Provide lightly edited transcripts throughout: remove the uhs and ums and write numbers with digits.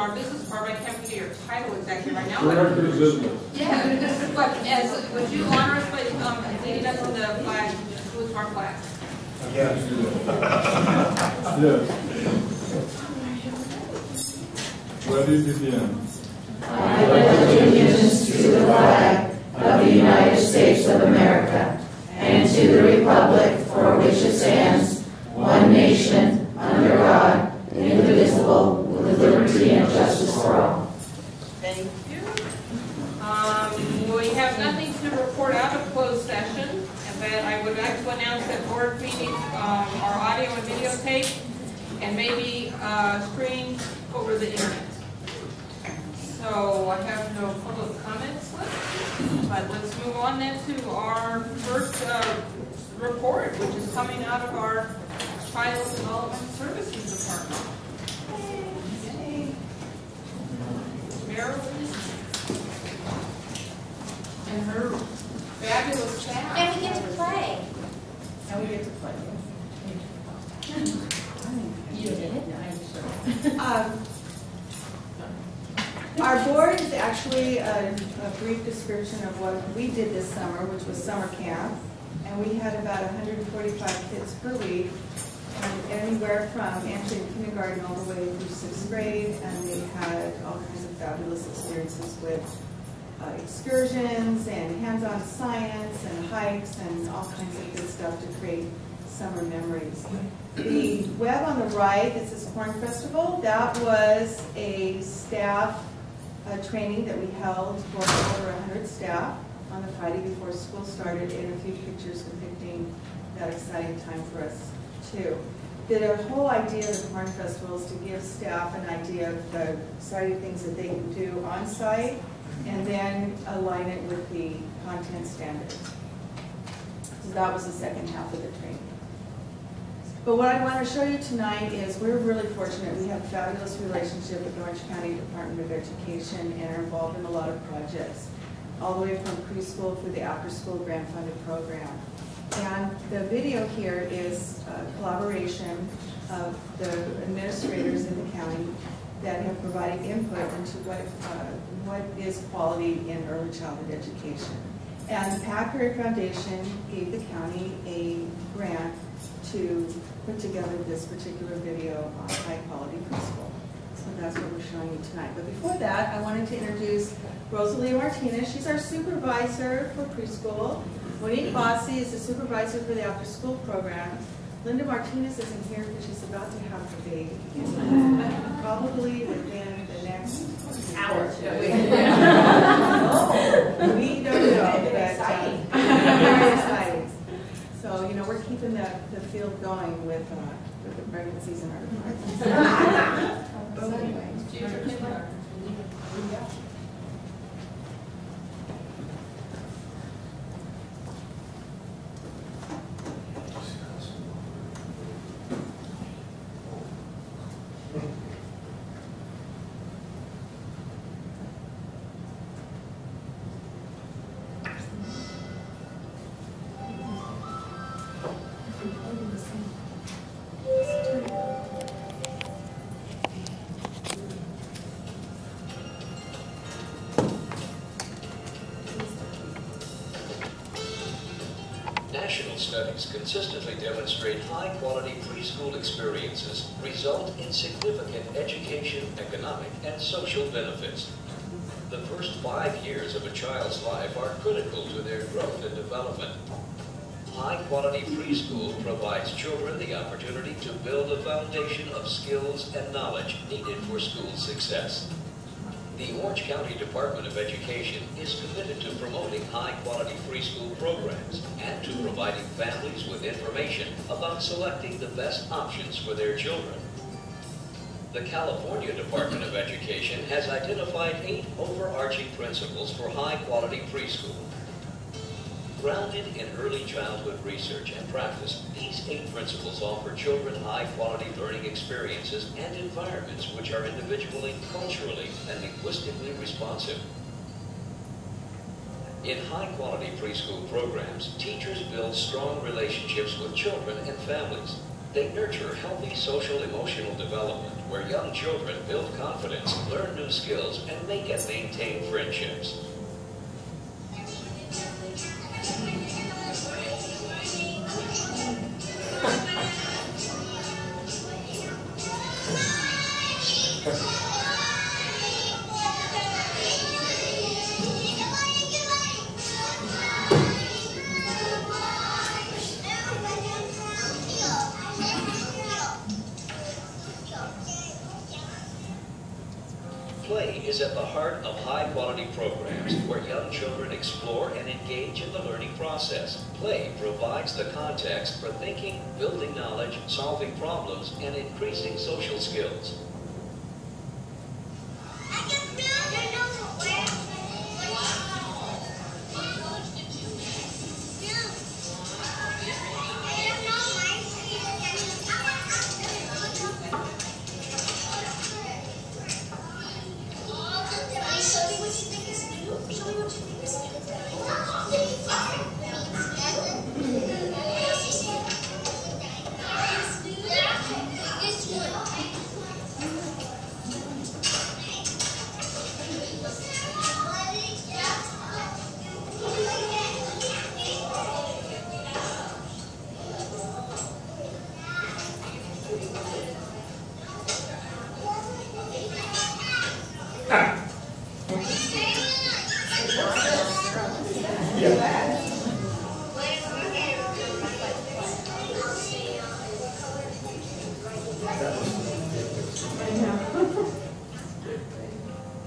our business department. I can't think of your title exactly right now. Director of business. Yeah, but would you honor us by leading us in the flag, salute to our flag? Yes. Yes. Ready to begin. I pledge allegiance to the flag of the United States of America and to the republic for which it stands, one nation, under God, indivisible, with liberty and justice for all. Thank you. We have nothing to report out of closed session, and then I would like to announce that board meetings are audio and videotape, and maybe streamed over the internet. So I have no public comments left, but let's move on then to our first report, which is coming out of our Child Development Services Department. Yay. Marilyn and her fabulous staff. And we get to play. And we get to play. You did it? Our board is actually a brief description of what we did this summer, which was summer camp. And we had about 145 kids per week, and anywhere from entering kindergarten all the way through 6th grade. And they had all kinds of fabulous experiences with excursions and hands-on science and hikes and all kinds of good stuff to create summer memories. The web on the right, this is Corn Festival. That was a staff training that we held for over 100 staff on the Friday before school started, and a few pictures depicting that exciting time for us too. The whole idea of the Corn Festival is to give staff an idea of the exciting things that they can do on site, and then align it with the content standards. So that was the second half of the training. But what I want to show you tonight is we're really fortunate. We have a fabulous relationship with the Orange County Department of Education and are involved in a lot of projects, all the way from preschool through the after-school grant-funded program. And the video here is a collaboration of the administrators in the county that have provided input into what is quality in early childhood education. And the Packard Foundation gave the county a grant to put together this particular video on high-quality preschool. So that's what we're showing you tonight. But before that, I wanted to introduce Rosalie Martinez. She's our supervisor for preschool. Monique Bossi is the supervisor for the after-school program. Linda Martinez isn't here because she's about to have her baby. Probably within the next hour. We don't know, but very exciting. So, you know, we're keeping the field going with the pregnancies in our department. So anyway, National studies consistently demonstrate high-quality preschool experiences result in significant education, economic, and social benefits. The first 5 years of a child's life are critical to their growth and development. High-quality preschool provides children the opportunity to build a foundation of skills and knowledge needed for school success. The Orange County Department of Education is committed to promoting high-quality preschool programs and to providing families with information about selecting the best options for their children. The California Department of Education has identified 8 overarching principles for high-quality preschool. Grounded in early childhood research and practice, these 8 principles offer children high-quality learning experiences and environments which are individually, culturally, and linguistically responsive. In high-quality preschool programs, teachers build strong relationships with children and families. They nurture healthy social emotional development where young children build confidence, learn new skills, and make and maintain friendships. Play is at the heart of high-quality programs where young children explore and engage in the learning process. Play provides the context for thinking, building knowledge, solving problems, and increasing social skills.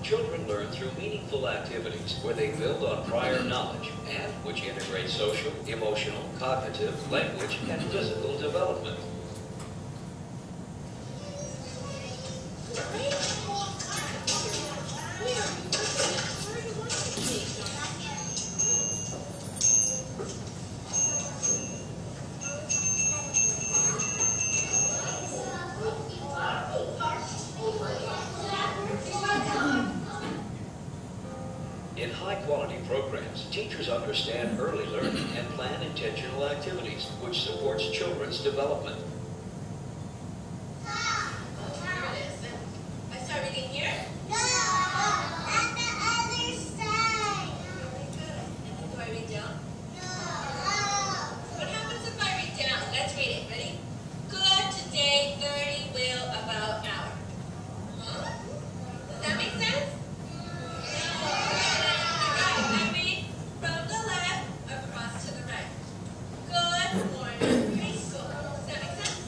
Children learn through meaningful activities where they build on prior knowledge and which integrate social, emotional, cognitive, language, and physical development. In high-quality programs, teachers understand early learning and plan intentional activities, which supports children's development. I start reading here? No! At the other side! Very good. And then do I read down? No! What happens if I read down? Let's read it. Ready? Good, today, 30, will, about, hour. Huh? Does that make sense? I read from the left across to the right. Good morning, preschool. Does that make sense?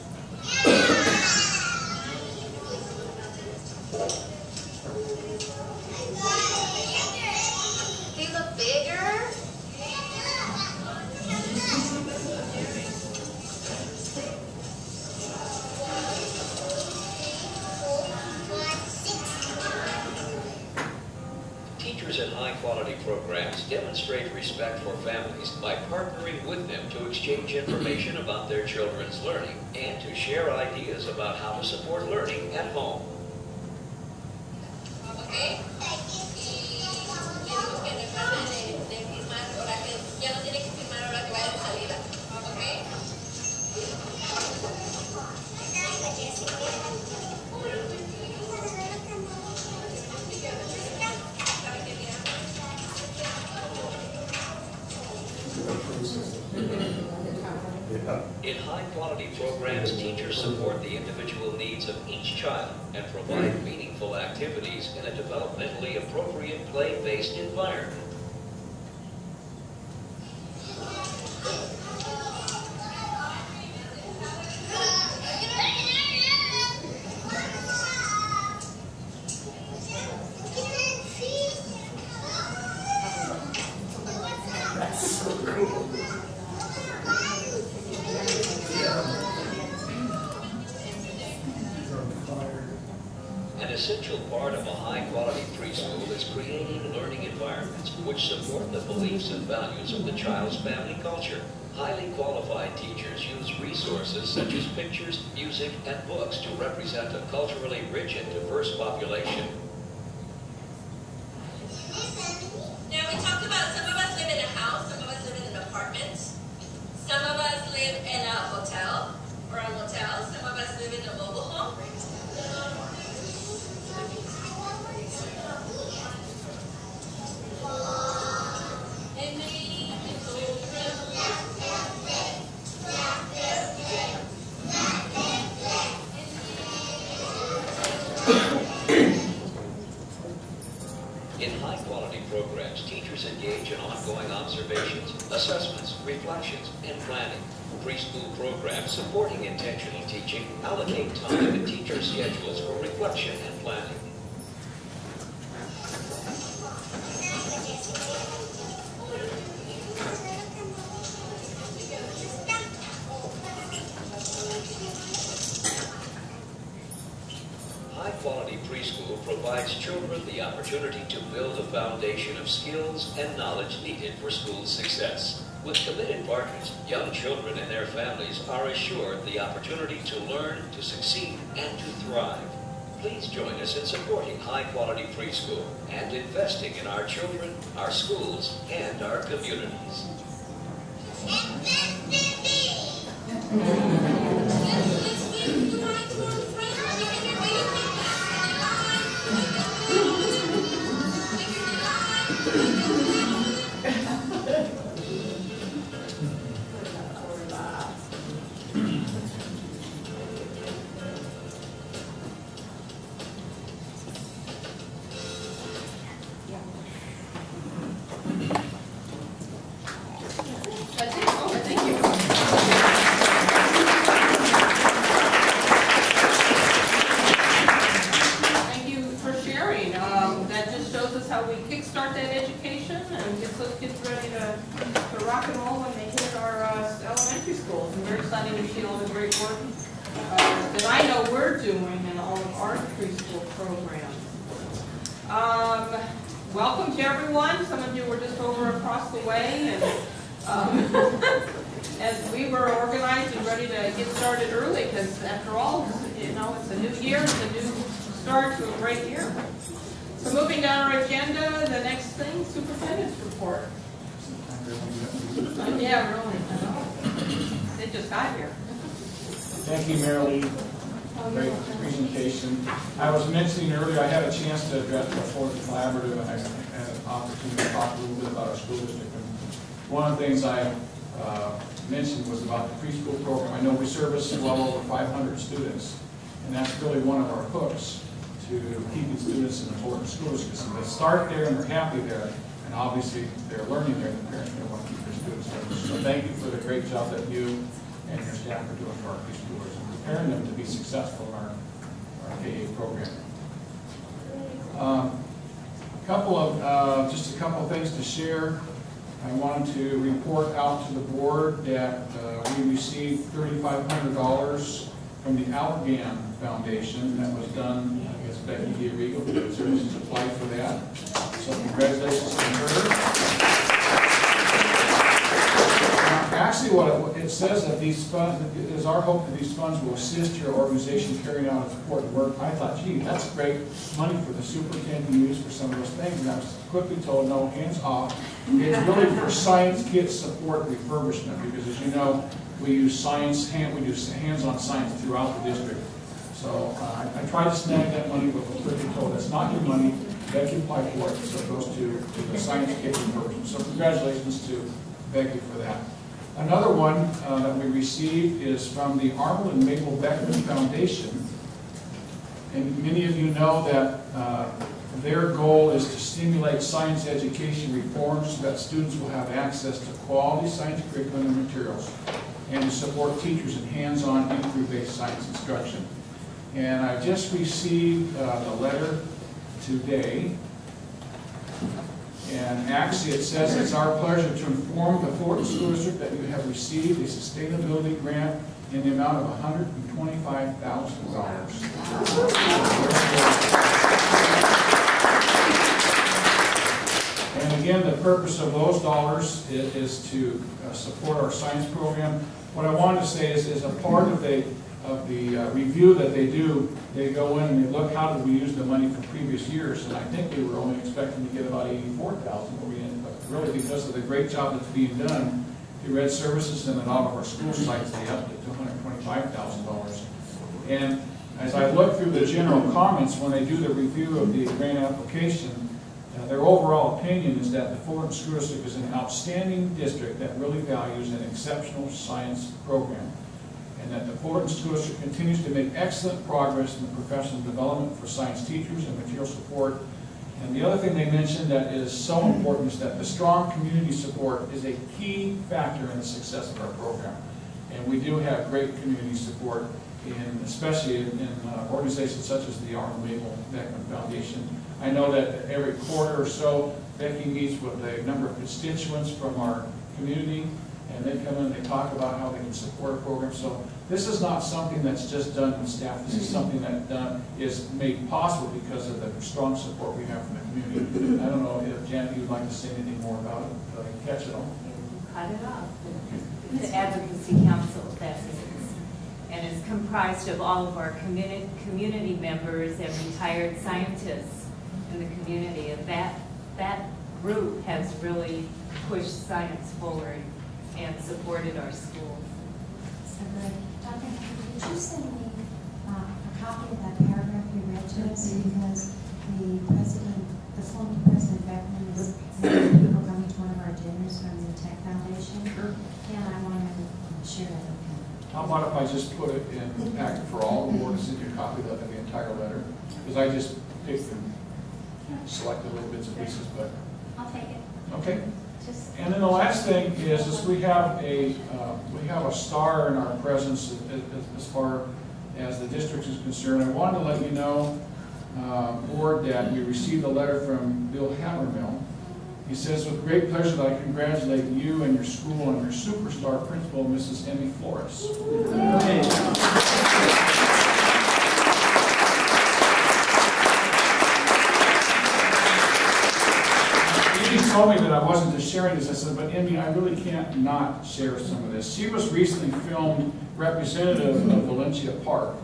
They look bigger. Teachers in high-quality programs demonstrate respect for families by partnering with them to exchange information about their children's learning and to share ideas about how to support learning at home. ¿Ok? Y quiero que recuerden de firmar para que ya no tienen que firmar ahora que vayan de salida. ¿Ok? In high-quality programs, teachers support the individual needs of each child and provide meaningful activities in a developmentally appropriate play-based environment. An essential part of a high-quality preschool is creating learning environments which support the beliefs and values of the child's family culture. Highly qualified teachers use resources such as pictures, music, and books to represent a culturally rich and diverse population. Now we talked about some of us live in a house, some of us live in an apartment, some of us live in a hotel or a motel. reflections, and planning. Preschool programs supporting intentional teaching allocate time in teacher schedules for reflection and planning. High-quality preschool provides children the opportunity to build a foundation of skills and knowledge needed for school success. With committed partners, young children and their families are assured the opportunity to learn, to succeed, and to thrive. Please join us in supporting high-quality preschool and investing in our children, our schools, and our communities. Welcome to everyone. Some of you were just over across the way, and as we were organized and ready to get started early, because after all, you know, it's a new year, it's a new start to a great year. So moving down our agenda, the next thing, superintendent's report. Yeah, really. I know. They just got here. Thank you, Mary Lee. Great presentation. I was mentioning earlier, I had a chance to address before the collaborative, and I had an opportunity to talk a little bit about our school district. And one of the things I mentioned was about the preschool program. I know we service well over 500 students, and that's really one of our hooks to keeping students in important schools, because they start there and they're happy there, and obviously they're learning there, and the parents want to keep their students there. So thank you for the great job that you and your staff are doing for our preschoolers, preparing them to be successful in our KA program. Just a couple of things to share. I wanted to report out to the board that we received $3,500 from the Outgam Foundation. That was done, I guess, Becky DeRigo, the services applied for that. So congratulations to her. Actually, what it says that these funds, it is our hope that these funds will assist your organization carrying out its important work. I thought, gee, that's great money for the superintendent to use for some of those things. And I was quickly told, no, hands off. It's really for science kids support refurbishment, because as you know, we use science, we do hands-on science throughout the district. So I tried to snag that money, but was quickly told that's not your money. Becky applied for it, so it goes to the science kid refurbishment. So congratulations to Becky for that. Another one that we received is from the Arnold and Mabel Beckman Foundation. And many of you know that their goal is to stimulate science education reforms so that students will have access to quality science curriculum and materials, and to support teachers in hands-on inquiry-based science instruction. And I just received the letter today. And actually it says it's our pleasure to inform the Fullerton School District that you have received a sustainability grant in the amount of $125,000. And again, the purpose of those dollars is to support our science program. What I wanted to say is a part of the review that they do, they go in and they look how did we use the money from previous years, and I think we were only expecting to get about $84,000, but really because of the great job that's being done through Ed Services and at all of our school sites, they upped it to $125,000. And as I look through the general comments when they do the review of the grant application, their overall opinion is that the Fullerton School District is an outstanding district that really values an exceptional science program, and that the Fullerton School District continues to make excellent progress in the professional development for science teachers and material support, And the other thing they mentioned that is so important is that the strong community support is a key factor in the success of our program. And we do have great community support, especially in organizations such as the Arnold Mabel Beckman Foundation. I know that every quarter or so, Becky meets with a number of constituents from our community, and they come in and they talk about how they can support a program. So this is not something that's just done with staff. This is something that is made possible because of the strong support we have from the community. I don't know if Janny, you'd like to say anything more about it. Did I catch it all? Cut it off. The Advocacy Council, that is, and is comprised of all of our community members and retired scientists in the community. And that group has really pushed science forward and supported our schools. So good. Dr. Hilda, could you send me a copy of that paragraph you read to us? Because the former President Berryman is people coming to one of our dinners from the Tech Foundation. Sure. And I want to share that with him. How about if I just put it in the packet for all the board to send you a copy of the entire letter? Because I just picked and selected little bits and pieces, but. I'll take it. Okay. And then the last thing is we have a star in our presence as far as the district is concerned. I wanted to let you know, board, that we received a letter from Bill Habermill. He says, with great pleasure that I congratulate you and your school on your superstar principal, Mrs. Emmy Flores. He told me that I wasn't just sharing this. I said, but Emmy, I really can't not share some of this. She was recently filmed representative of Valencia Park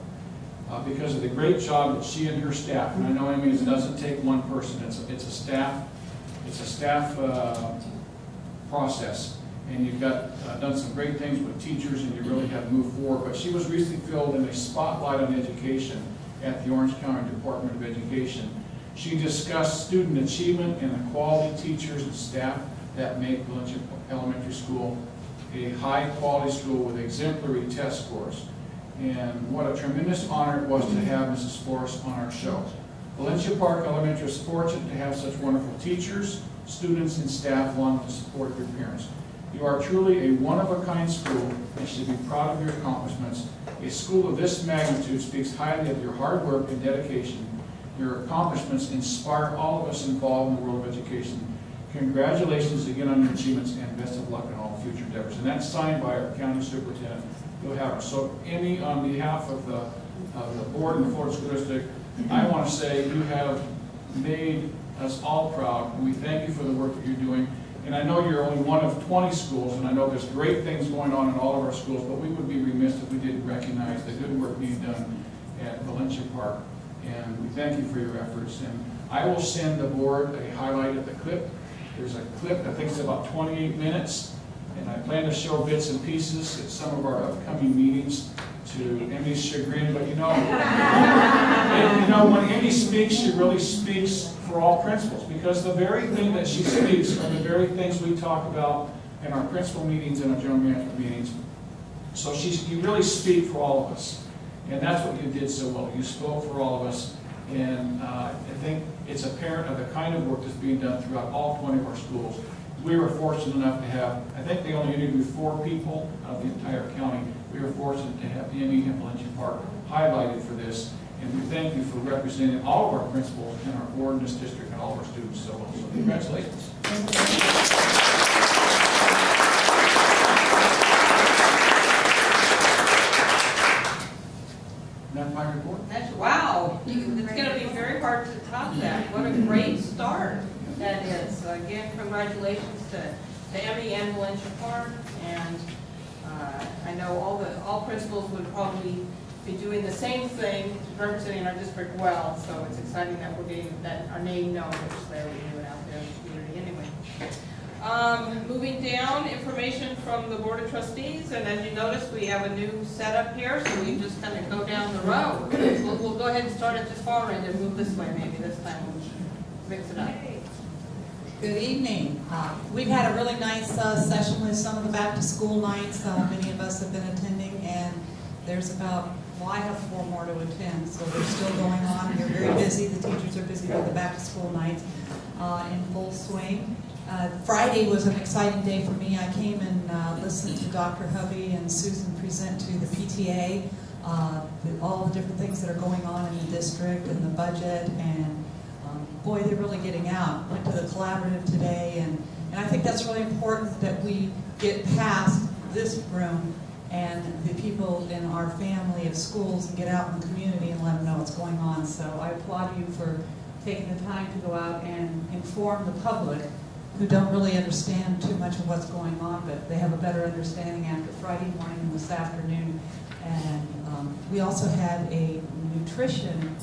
because of the great job that she and her staff, and I know, Emmy, it doesn't take one person. It's a staff process, and you've got done some great things with teachers, and you really have moved forward. But she was recently filled in a spotlight on education at the Orange County Department of Education. She discussed student achievement and the quality teachers and staff that make Valencia Elementary School a high-quality school with exemplary test scores. And what a tremendous honor it was to have Mrs. Flores on our show. Valencia Park Elementary is fortunate to have such wonderful teachers, students, and staff, along with the support of your parents. You are truly a one-of-a-kind school and should be proud of your accomplishments. A school of this magnitude speaks highly of your hard work and dedication. Your accomplishments inspire all of us involved in the world of education. Congratulations again on your achievements, and best of luck in all future endeavors. And that's signed by our County Superintendent, Bill Howard. So, Emmy, on behalf of the board and the Florida School District, I want to say you have made us all proud, and we thank you for the work that you're doing. And I know you're only one of 20 schools, and I know there's great things going on in all of our schools, but we would be remiss if we didn't recognize the good work being done at Valencia Park. And we thank you for your efforts. And I will send the board a highlight of the clip. There's a clip, I think it's about 28 minutes, and I plan to show bits and pieces at some of our upcoming meetings to Emmy's chagrin. But you know, when Emmy speaks, she really speaks for all principals, because the very thing that she speaks are the very things we talk about in our principal meetings and our general management meetings. So you really speak for all of us. And that's what you did so well. You spoke for all of us. And I think it's apparent of the kind of work that's being done throughout all 20 of our schools. We were fortunate enough to have, I think they only interviewed 4 people out of the entire county. We were fortunate to have Emmy and Valencia Park highlighted for this. And we thank you for representing all of our principals and our board in this district and all of our students so well. So congratulations. That's my report. Wow, it's going to be very hard to top that. What a great start that is. So again, congratulations to Emmy and Valencia Park, and I know all principals would probably be doing the same thing, representing our district well. So it's exciting that we're getting our name known, which there we do it out there in the community anyway. Moving down, information from the Board of Trustees, and as you notice, we have a new setup here, so we just kind of go down the road. We'll go ahead and start at this far end and move this way maybe this time. We'll mix it up. Good evening. We've had a really nice session with some of the back to school nights. Many of us have been attending, and there's about, well, I have 4 more to attend, so they're still going on. They're very busy. The teachers are busy with the back-to-school nights in full swing. Friday was an exciting day for me. I came and listened to Dr. Hovey and Susan present to the PTA all the different things that are going on in the district and the budget, and boy, they're really getting out. Went to the collaborative today, and I think that's really important that we get past this room and the people in our family of schools and get out in the community and let them know what's going on. So I applaud you for taking the time to go out and inform the public who don't really understand too much of what's going on, but they have a better understanding after Friday morning and this afternoon. And we also had a nutrition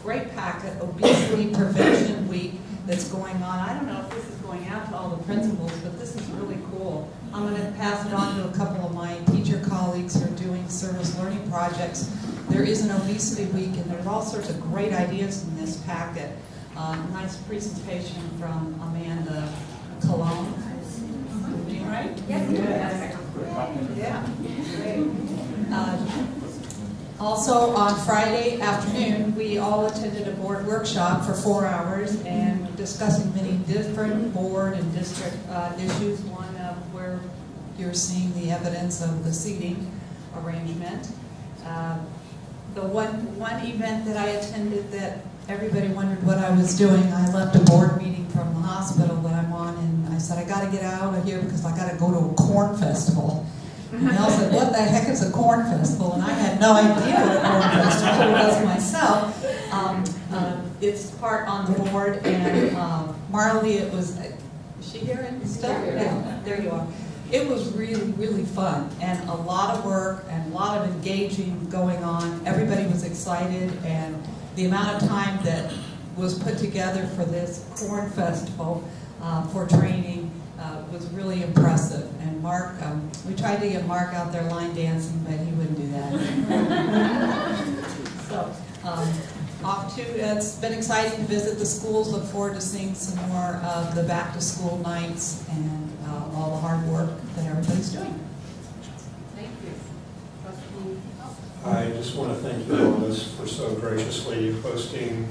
great packet, Obesity Prevention Week, that's going on. I don't know if this is going out to all the principals, but this is really cool. I'm going to pass it on to a couple of my teacher colleagues who are doing service learning projects. There is an Obesity Week, and there's all sorts of great ideas in this packet. Nice presentation from Amanda Cologne. Right? Yes. Yeah. Great. Also, on Friday afternoon, we all attended a board workshop for 4 hours and discussing many different board and district issues. One of where you're seeing the evidence of the seating arrangement. The one event that I attended that everybody wondered what I was doing, I left a board meeting from the hospital that I'm on, and I said, I got to get out of here because I got to go to a corn festival. And they all said, what the heck is a corn festival? And I had no idea what a corn festival was myself. It's part on the board, and Marley, it was, is she here and stuff? Yeah, there you are. It was really, really fun, and a lot of work and a lot of engaging going on. Everybody was excited, and the amount of time that was put together for this corn festival for training was really impressive. And Mark, we tried to get Mark out there line dancing, but he wouldn't do that. So, off to, it's been exciting to visit the schools. Look forward to seeing some more of the back-to-school nights and all the hard work that everybody's doing. Thank you. I just want to thank you, Lois, for so graciously hosting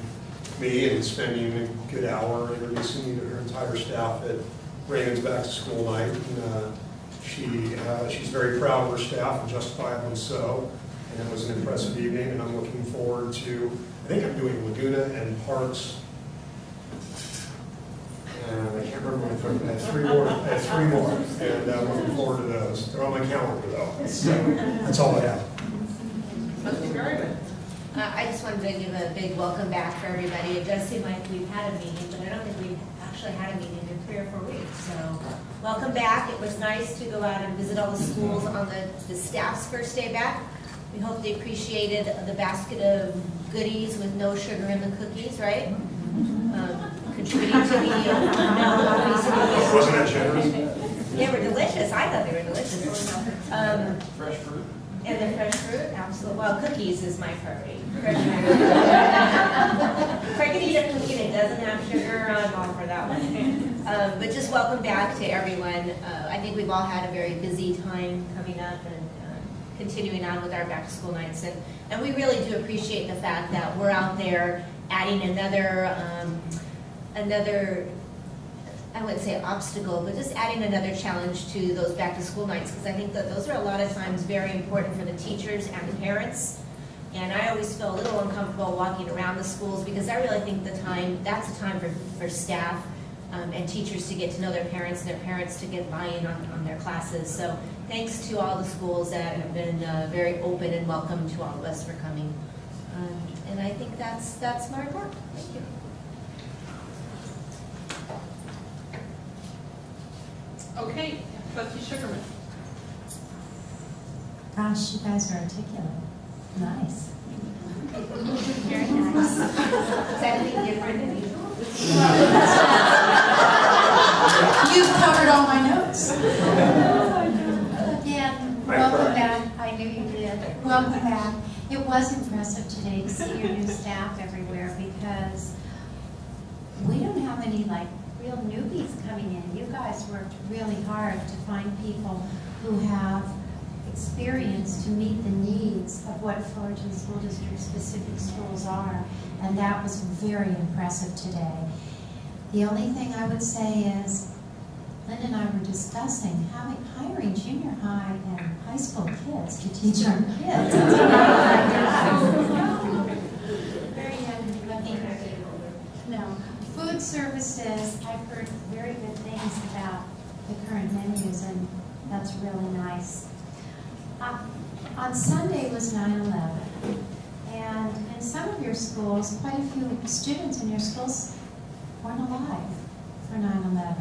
me and spending a good hour introducing me to her entire staff at Raymond's Back to School Night. And, she's very proud of her staff, and justifiably so. And it was an impressive evening, and I'm looking forward to, I think I'm doing Laguna and Parks. And I can't remember what I have 3 more. I have 3 more, and I'm looking forward to those. They're on my calendar, though. So that's all I have. Trustee Berryman. I just wanted to give a big welcome back for everybody. It does seem like we've had a meeting, but I don't think we've actually had a meeting in 3 or 4 weeks. So welcome back. It was nice to go out and visit all the schools on the staff's first day back. We hope they appreciated the basket of goodies with no sugar in the cookies, right? Contributing to the Wasn't that generous? They were delicious. I thought they were delicious. Fresh fruit. And the fresh fruit, absolutely. Well, cookies is my priority. Fresh fruit. If I could eat a cookie that doesn't have sugar, I'm all for that one. But just welcome back to everyone. I think we've all had a very busy time coming up and continuing on with our back-to-school nights. And we really do appreciate the fact that we're out there adding another, I wouldn't say obstacle, but just adding another challenge to those back-to-school nights, because I think that those are a lot of times very important for the teachers and the parents. And I always feel a little uncomfortable walking around the schools, because I really think that's a time for staff and teachers to get to know their parents, and their parents to get buy-in on their classes. So thanks to all the schools that have been very open and welcome to all of us for coming. And I think that's my report. Thank you. Okay, Trustee Sugarman. Gosh, you guys are articulate. Nice. Very nice. Is that anything different than usual? You've covered all my notes. Again, welcome back. I knew you did. Welcome back. It was impressive today to see your new staff everywhere, because we don't have any real newbies coming in. You guys worked really hard to find people who have experience to meet the needs of what Fullerton School District specific schools are, and that was very impressive today. The only thing I would say is, Lynn and I were discussing hiring junior high and high school kids to teach our kids. Very happy looking. No. Food services, I've heard very good things about the current menus, and that's really nice. On Sunday was 9/11, and in some of your schools, quite a few students in your schools weren't alive for 9/11.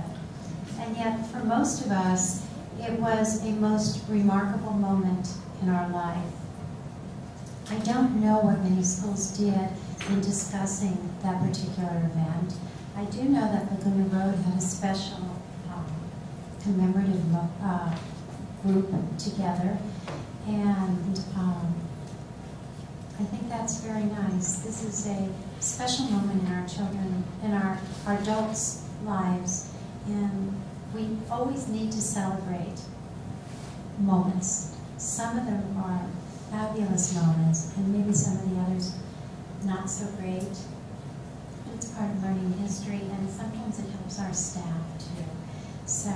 And yet, for most of us, it was a most remarkable moment in our life. I don't know what many schools did in discussing that particular event. I do know that Laguna Road had a special commemorative group together, and I think that's very nice. This is a special moment in our children, in our adults' lives, and we always need to celebrate moments. Some of them are fabulous moments, and maybe some of the others not so great. But it's part of learning history, and sometimes it helps our staff too. So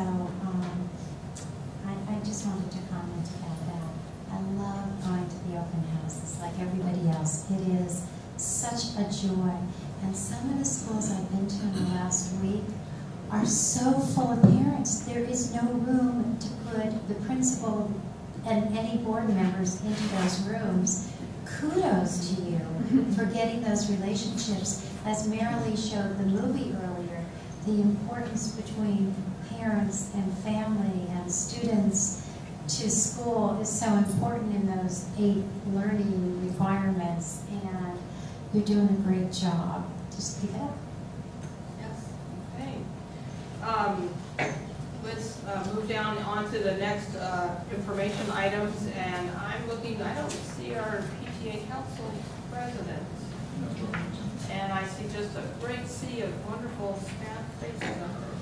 I just wanted to comment about that. I love going to the open houses like everybody else. It is such a joy. And some of the schools I've been to in the last week are so full of parents. There is no room to put the principal and any board members into those rooms. Kudos to you for getting those relationships. As Marilee showed the movie earlier, the importance between parents and family and students to school is so important in those 8 learning requirements, and you're doing a great job. Just keep it up. Yes. Okay. Let's move down on to the next information items, and I'm looking, I don't see our PTA council president. And I see just a great sea of wonderful staff faces up there.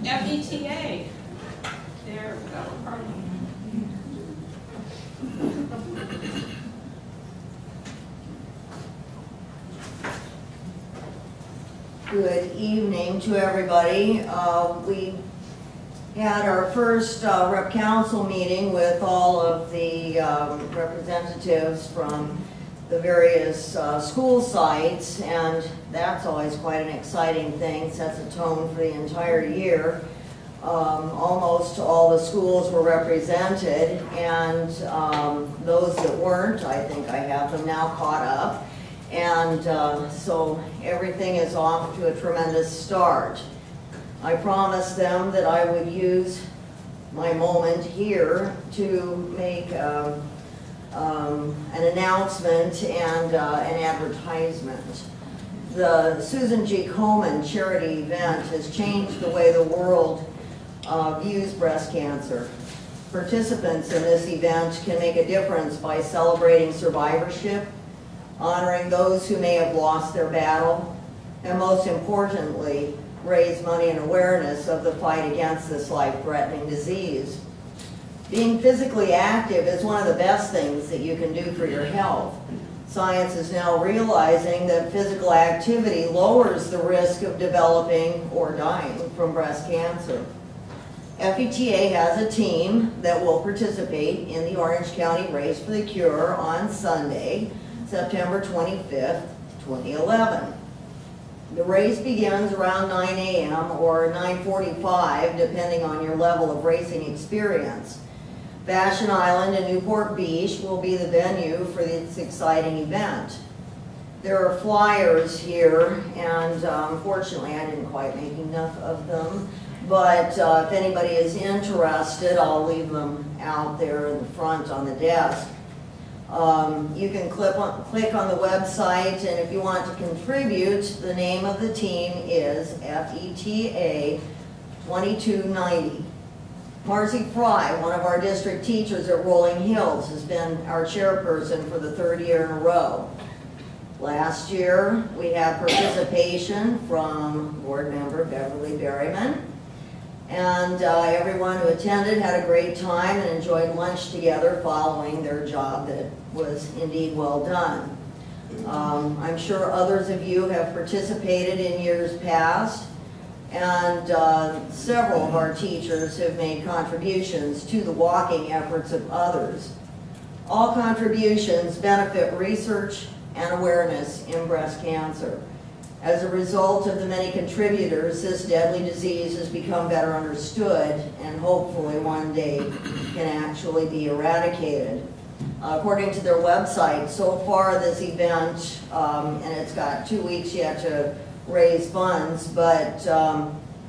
FETA. There we go. Pardon. Good evening to everybody. We had our first rep council meeting with all of the representatives from the various school sites, and that's always quite an exciting thing, sets a tone for the entire year. Almost all the schools were represented, and those that weren't, I think I have them now caught up. And so everything is off to a tremendous start. I promised them that I would use my moment here to make an announcement and an advertisement. The Susan G. Komen charity event has changed the way the world views breast cancer. Participants in this event can make a difference by celebrating survivorship, honoring those who may have lost their battle, and most importantly, raise money and awareness of the fight against this life-threatening disease. Being physically active is one of the best things that you can do for your health. Science is now realizing that physical activity lowers the risk of developing or dying from breast cancer. FETA has a team that will participate in the Orange County Race for the Cure on Sunday, September 25th, 2011. The race begins around 9 a.m. or 9:45, depending on your level of racing experience. Vashon Island and Newport Beach will be the venue for this exciting event. There are flyers here, and unfortunately I didn't quite make enough of them, but if anybody is interested, I'll leave them out there in the front on the desk. You can click on the website, and if you want to contribute, the name of the team is FETA 2290. Marcy Fry, one of our district teachers at Rolling Hills, has been our chairperson for the 3rd year in a row. Last year, we had participation from board member Beverly Berryman. And everyone who attended had a great time and enjoyed lunch together following their job that was indeed well done. I'm sure others of you have participated in years past, and several of our teachers have made contributions to the walking efforts of others. All contributions benefit research and awareness in breast cancer. As a result of the many contributors, this deadly disease has become better understood and hopefully one day can actually be eradicated. According to their website, so far this event, and it's got 2 weeks yet to raise funds, but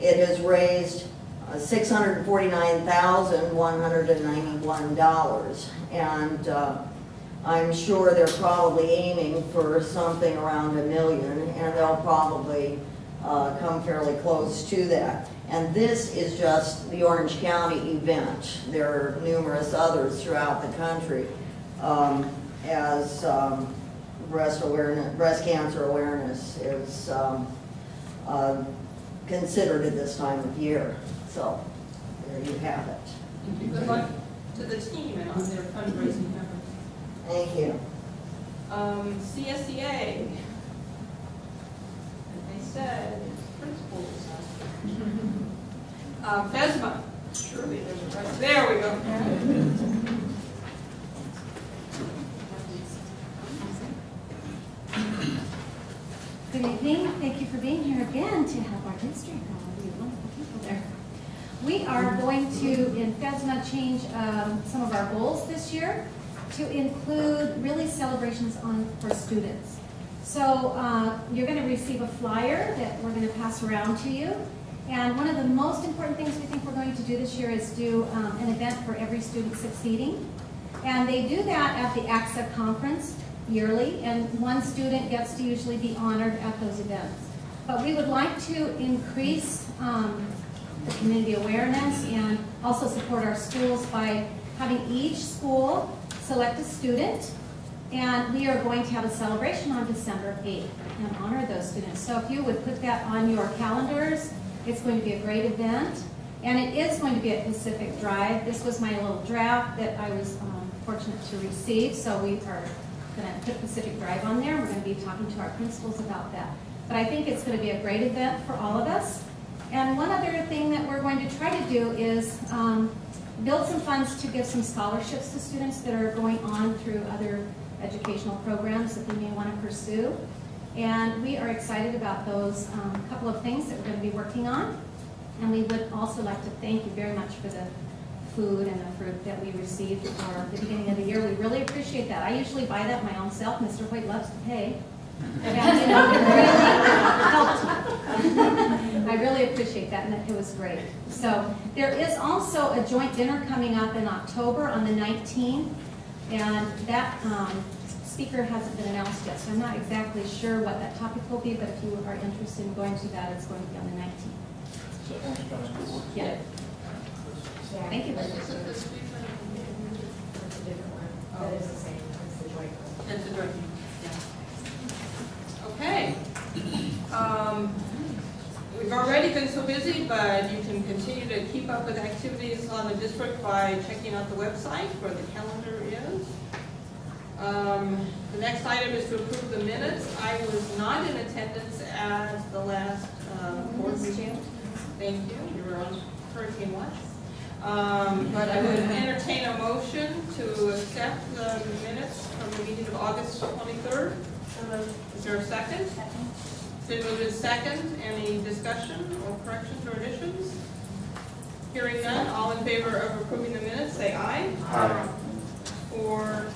it has raised $649,191, and I'm sure they're probably aiming for something around $1 million, and they'll probably come fairly close to that. And this is just the Orange County event. There are numerous others throughout the country as breast cancer awareness is considered at this time of year. So there you have it. Thank you. Good luck to the team and on their fundraising efforts. Thank you. CSEA, as they said, it's principals. FESMA, surely there's a right. There we go. Good evening. Thank you for being here again to help our district. All of you wonderful people there. We are going to, in FESMA, change some of our goals this year to include really celebrations for students. So you're going to receive a flyer that we're going to pass around to you. And one of the most important things we think we're going to do this year is do an event for every student succeeding. And they do that at the ACSA conference yearly, and one student gets to usually be honored at those events. But we would like to increase the community awareness and also support our schools by having each school select a student, and we are going to have a celebration on December 8th and honor those students. So if you would put that on your calendars, it's going to be a great event, and it is going to be at Pacific Drive. This was my little draft that I was fortunate to receive, so we are going to put Pacific Drive on there. We're going to be talking to our principals about that. But I think it's going to be a great event for all of us. And one other thing that we're going to try to do is build some funds to give some scholarships to students that are going on through other educational programs that they may want to pursue. And we are excited about those couple of things that we're going to be working on. And we would also like to thank you very much for the food and the fruit that we received for the beginning of the year. We really appreciate that. I usually buy that my own self. Mr. Hoyt loves to pay. And you know, it really helped. I really appreciate that, and it was great. So there is also a joint dinner coming up in October on the 19th, and that speaker hasn't been announced yet, so I'm not exactly sure what that topic will be, but if you are interested in going to that, it's going to be on the 19th. Yeah. Thank you. It's a different one. That is the same. It's the joint one. It's a joint one. Yeah. Okay. We've already been so busy, but you can continue to keep up with activities on the district by checking out the website where the calendar is. The next item is to approve the minutes. I was not in attendance at the last board meeting. Thank you. You were on Hurricane Watch. But I would entertain a motion to accept the minutes from the meeting of August 23rd. Is there a second? Second. It's been moved to second. Any discussion or corrections or additions? Hearing none, all in favor of approving the minutes, say aye. Aye. Or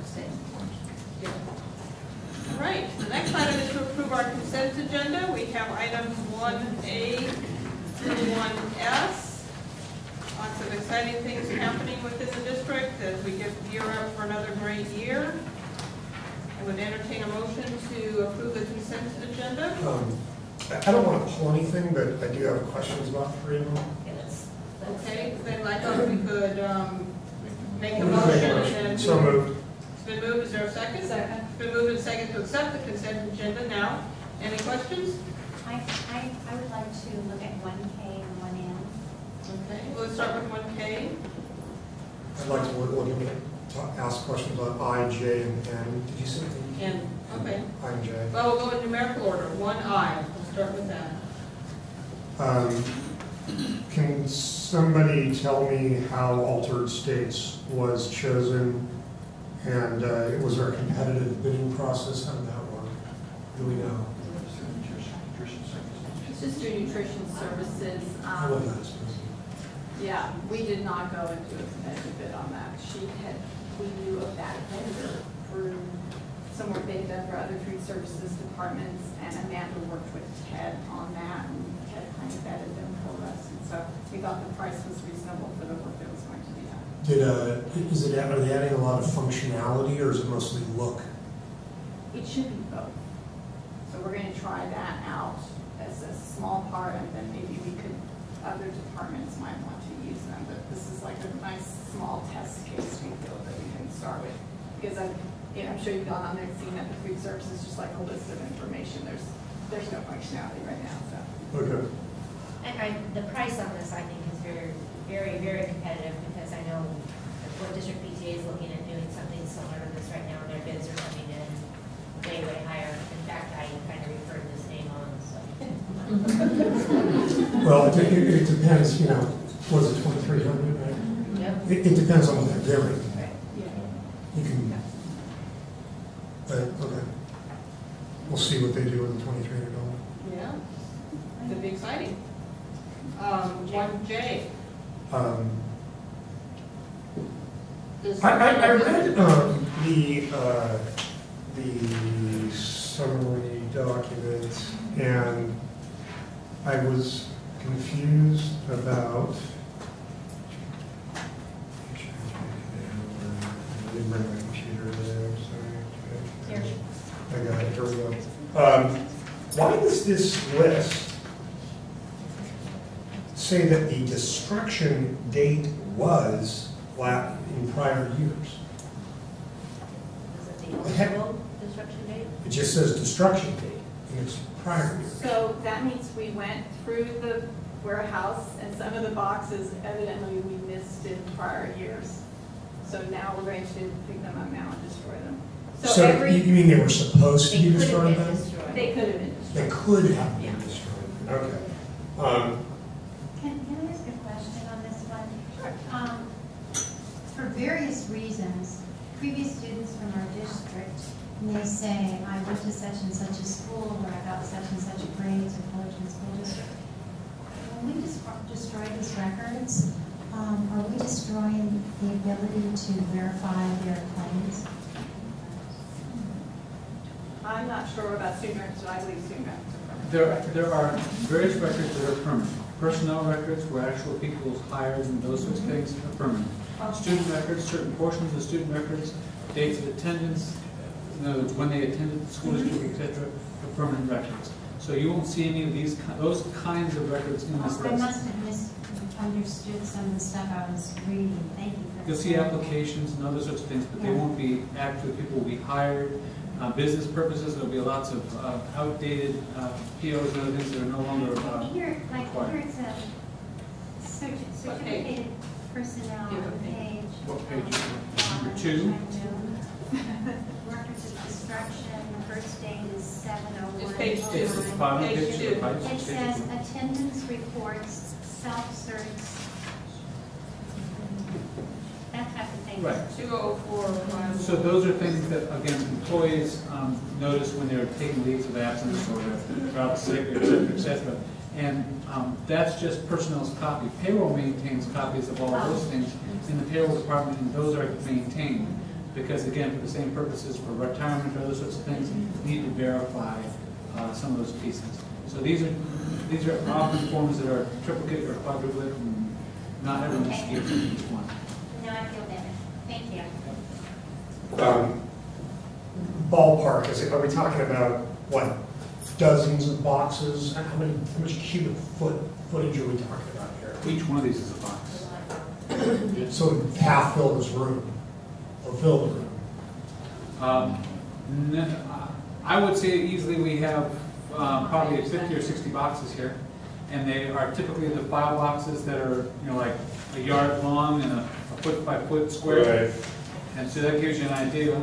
abstain. All right. The next item is to approve our consent agenda. We have items 1A through 1S. Lots of exciting things happening within the district as we get gear up for another great year. I would entertain a motion to approve the consent agenda. I don't want to pull anything, but I do have questions about three of them. Okay, then I thought we could make a motion and then. So moved. It's been moved. Is there a second? Second. It's been moved and second to accept the consent agenda now. Any questions? I I would like to look at 1K and 1N. Okay, let's start with 1K. I'd like to ask questions on I, J, and N. Did you say? N, okay. I and J. Well, we'll go in numerical order. 1I, we'll start with that. Can somebody tell me how Altered States was chosen, and was there a competitive bidding process? How did that work? Do we know? It's just do nutrition services. I love that. Yeah, we did not go into a competitive bid on that. We knew of that vendor through some work they'd done for other food services departments, and Amanda worked with Ted on that, and Ted kind of vetted them for us, and so we thought the price was reasonable for the work that was going to be done. Are they adding a lot of functionality, or is it mostly look? It should be both. So we're going to try that out as a small part, and then maybe other departments might want to use them, but this is like a nice small test case we feel that we can start with. Because I'm sure you've gone on there and seen that the food service is just like a list of information. There's no functionality right now, so. Okay. And the price on this, I think, is very, very, very competitive, because I know what District PTA is looking at doing something similar to this right now, and their bids are coming in way, way higher. In fact, I kind of referred this name on, so. Well, it depends, was it 2,300, right? Yep. It depends on what they're doing. Right. Yeah. You can, okay. We'll see what they do with the $2,300. Yeah, it'll be exciting. 1J. I read the summary document, and I was confused about. I didn't bring my computer there. Sorry. I got it. Here we go. Why does this list say that the destruction date was in prior years? Is it the original destruction date? It just says destruction date in its prior years. So that means we went through the warehouse, and some of the boxes evidently we missed in prior years. So now we're going to pick them up now and destroy them. So you mean they were supposed to be destroyed then? They could have been destroyed. They could have been destroyed. Okay. Can I ask a question on this one? Sure. For various reasons, previous students from our district may say, I went to such and such a school, or I got such and such grades in Fullerton School District. When we destroy these records, are we destroying the ability to verify their claims? I'm not sure about student records, but I believe student records are permanent. There are various records that are permanent. Personnel records, where actual people hired and those sorts of things, are permanent. Student records, certain portions of student records, dates of attendance, in other words, when they attended the school district, etc., are permanent records. So you won't see any of those kinds of records in this I list. must have misunderstood some of the stuff I was reading. Thank you. You'll see applications and other sorts of things, but they won't be actually, people will be hired. Business purposes, there'll be lots of outdated POs and other things that are no longer Here required. it's a certificated personnel page. What page is it? Number 2? Records of destruction, the first date is 7/01. It's page 2. It's the bottom Page page. 2. It says attendance reports, self-certs, that type of thing. Right. 204. So those are things that, again, employees notice when they're taking leaves of absence or they're out sick, et cetera, et cetera. And that's just personnel's copy. Payroll maintains copies of all of those things in the payroll department, and those are maintained. Because again, for the same purposes, for retirement or other sorts of things, you need to verify some of those pieces. So these are often forms that are triplicate or quadruplicate, and not everyone escapes each one. Now I feel better. Thank you. Ballpark, are we talking about, what, dozens of boxes? How much cubic footage are we talking about here? Each one of these is a box. So half fill this room, or fill the room? I would say easily we have probably 50 or 60 boxes here. And they are typically the file boxes that are, like a yard long and a foot by foot square. Right. And so that gives you an idea.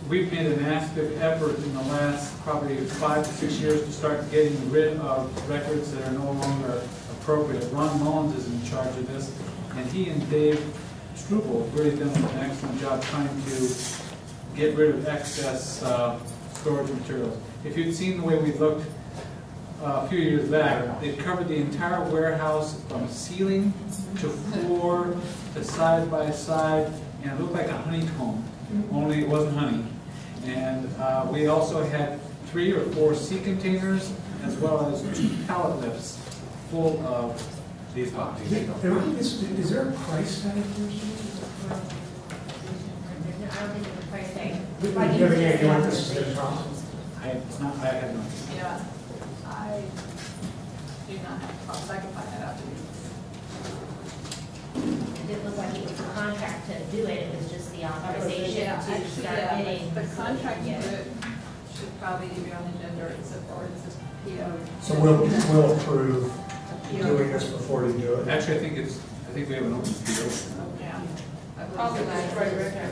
We've made an active effort in the last probably 5 to 6 years to start getting rid of records that are no longer appropriate. Ron Mullins is in charge of this, and he and Dave Struble have really done an excellent job trying to get rid of excess storage materials. If you'd seen the way we looked a few years back, they covered the entire warehouse from ceiling to floor to side by side, and it looked like a honeycomb, only it wasn't honey. And we also had 3 or 4 sea containers, as well as 2 pallet lifts full of these boxes. Is there a price tag here? I don't think it's a price tag. Do you have any idea what this is going to cost? I have no idea. Yeah, I do not have costs. I can find that out to you. It didn't look like it was a contract to do it, it was just the authorization to start bidding. The contract to do it should probably be on the agenda, or it's a PO. So we'll approve doing this before you do it? Actually, I think we have an open PO. Yeah. Probably just right record.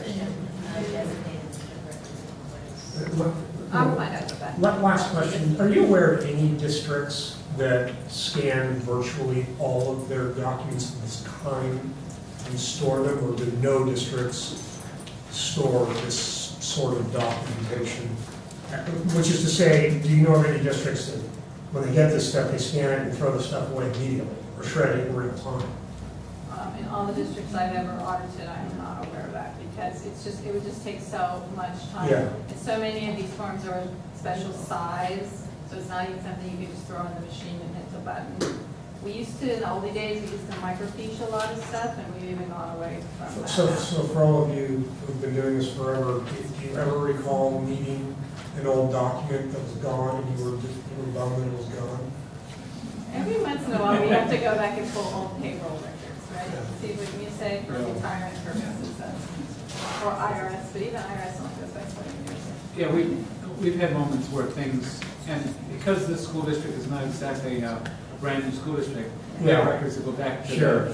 I'll find out about that. Last question. Are you aware of any districts that scan virtually all of their documents of this kind and store them, or do no districts store this sort of documentation? Which is to say, do you know of any districts that when they get this stuff, they scan it and throw the stuff away immediately or shred it in real time? In all the districts I've ever audited, I am not aware of that, because it would just take so much time. Yeah. And so many of these forms are special size, so it's not even something you could just throw in the machine and hit the button. We used to, in the old days, we used to microfiche a lot of stuff, and we've even gone away from that. So for all of you who've been doing this forever, do you ever recall needing an old document that was gone and you were bummed that it was gone? Every once in a while, we have to go back and pull old payroll records, right? See what you say for retirement purposes, or IRS, but even IRS only goes back 20 years. Yeah, we've had moments where things, and because this school district is not exactly a brand new school district, we have records that go back to Sure.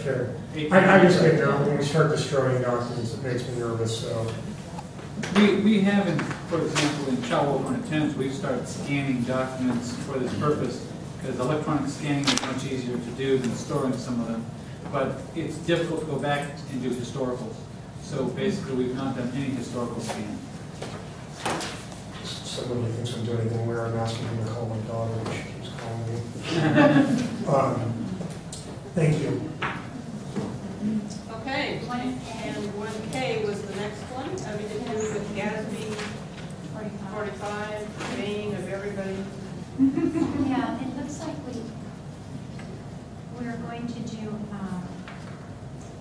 I just get nervous when we start destroying documents. It makes me nervous. So we have, for example, in child welfare and attendance, we've started scanning documents for this purpose, because electronic scanning is much easier to do than storing some of them. But it's difficult to go back and do historicals. So basically, we've not done any historical scanning. somebody thinks I'm doing anything where I'm asking him to call my daughter, but she keeps calling me. Thank you. Okay, and 1K was the next one. I mean, it was with Gatsby, 45, name of everybody. Yeah, it looks like we're going to do,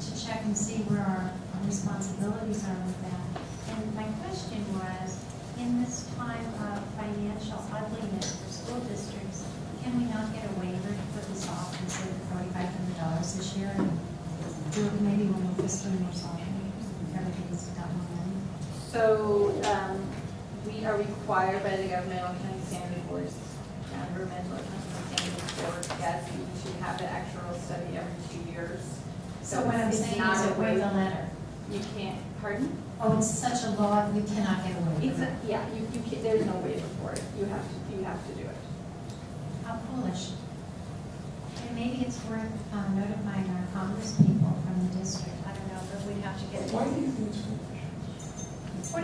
to check and see where our responsibilities are with that. And my question was, in this time of financial ugliness for school districts, can we not get a waiver to put this off and save $4,500 this year? And do it maybe when we're fiscally more solid, everything's got more money. So we are required by the governmental accounting standard boards, governmental accounting standards board, GASB, to have the actuarial study every 2 years. So what I'm saying is it waive the letter. You can't, pardon? Oh, it's such a law, we cannot get away with it. Yeah, you can't, there's no waiver for it. You have to do it. How foolish. And maybe it's worth notifying our Congress people from the district. I don't know, but we'd have to get it. Why do you think it's foolish?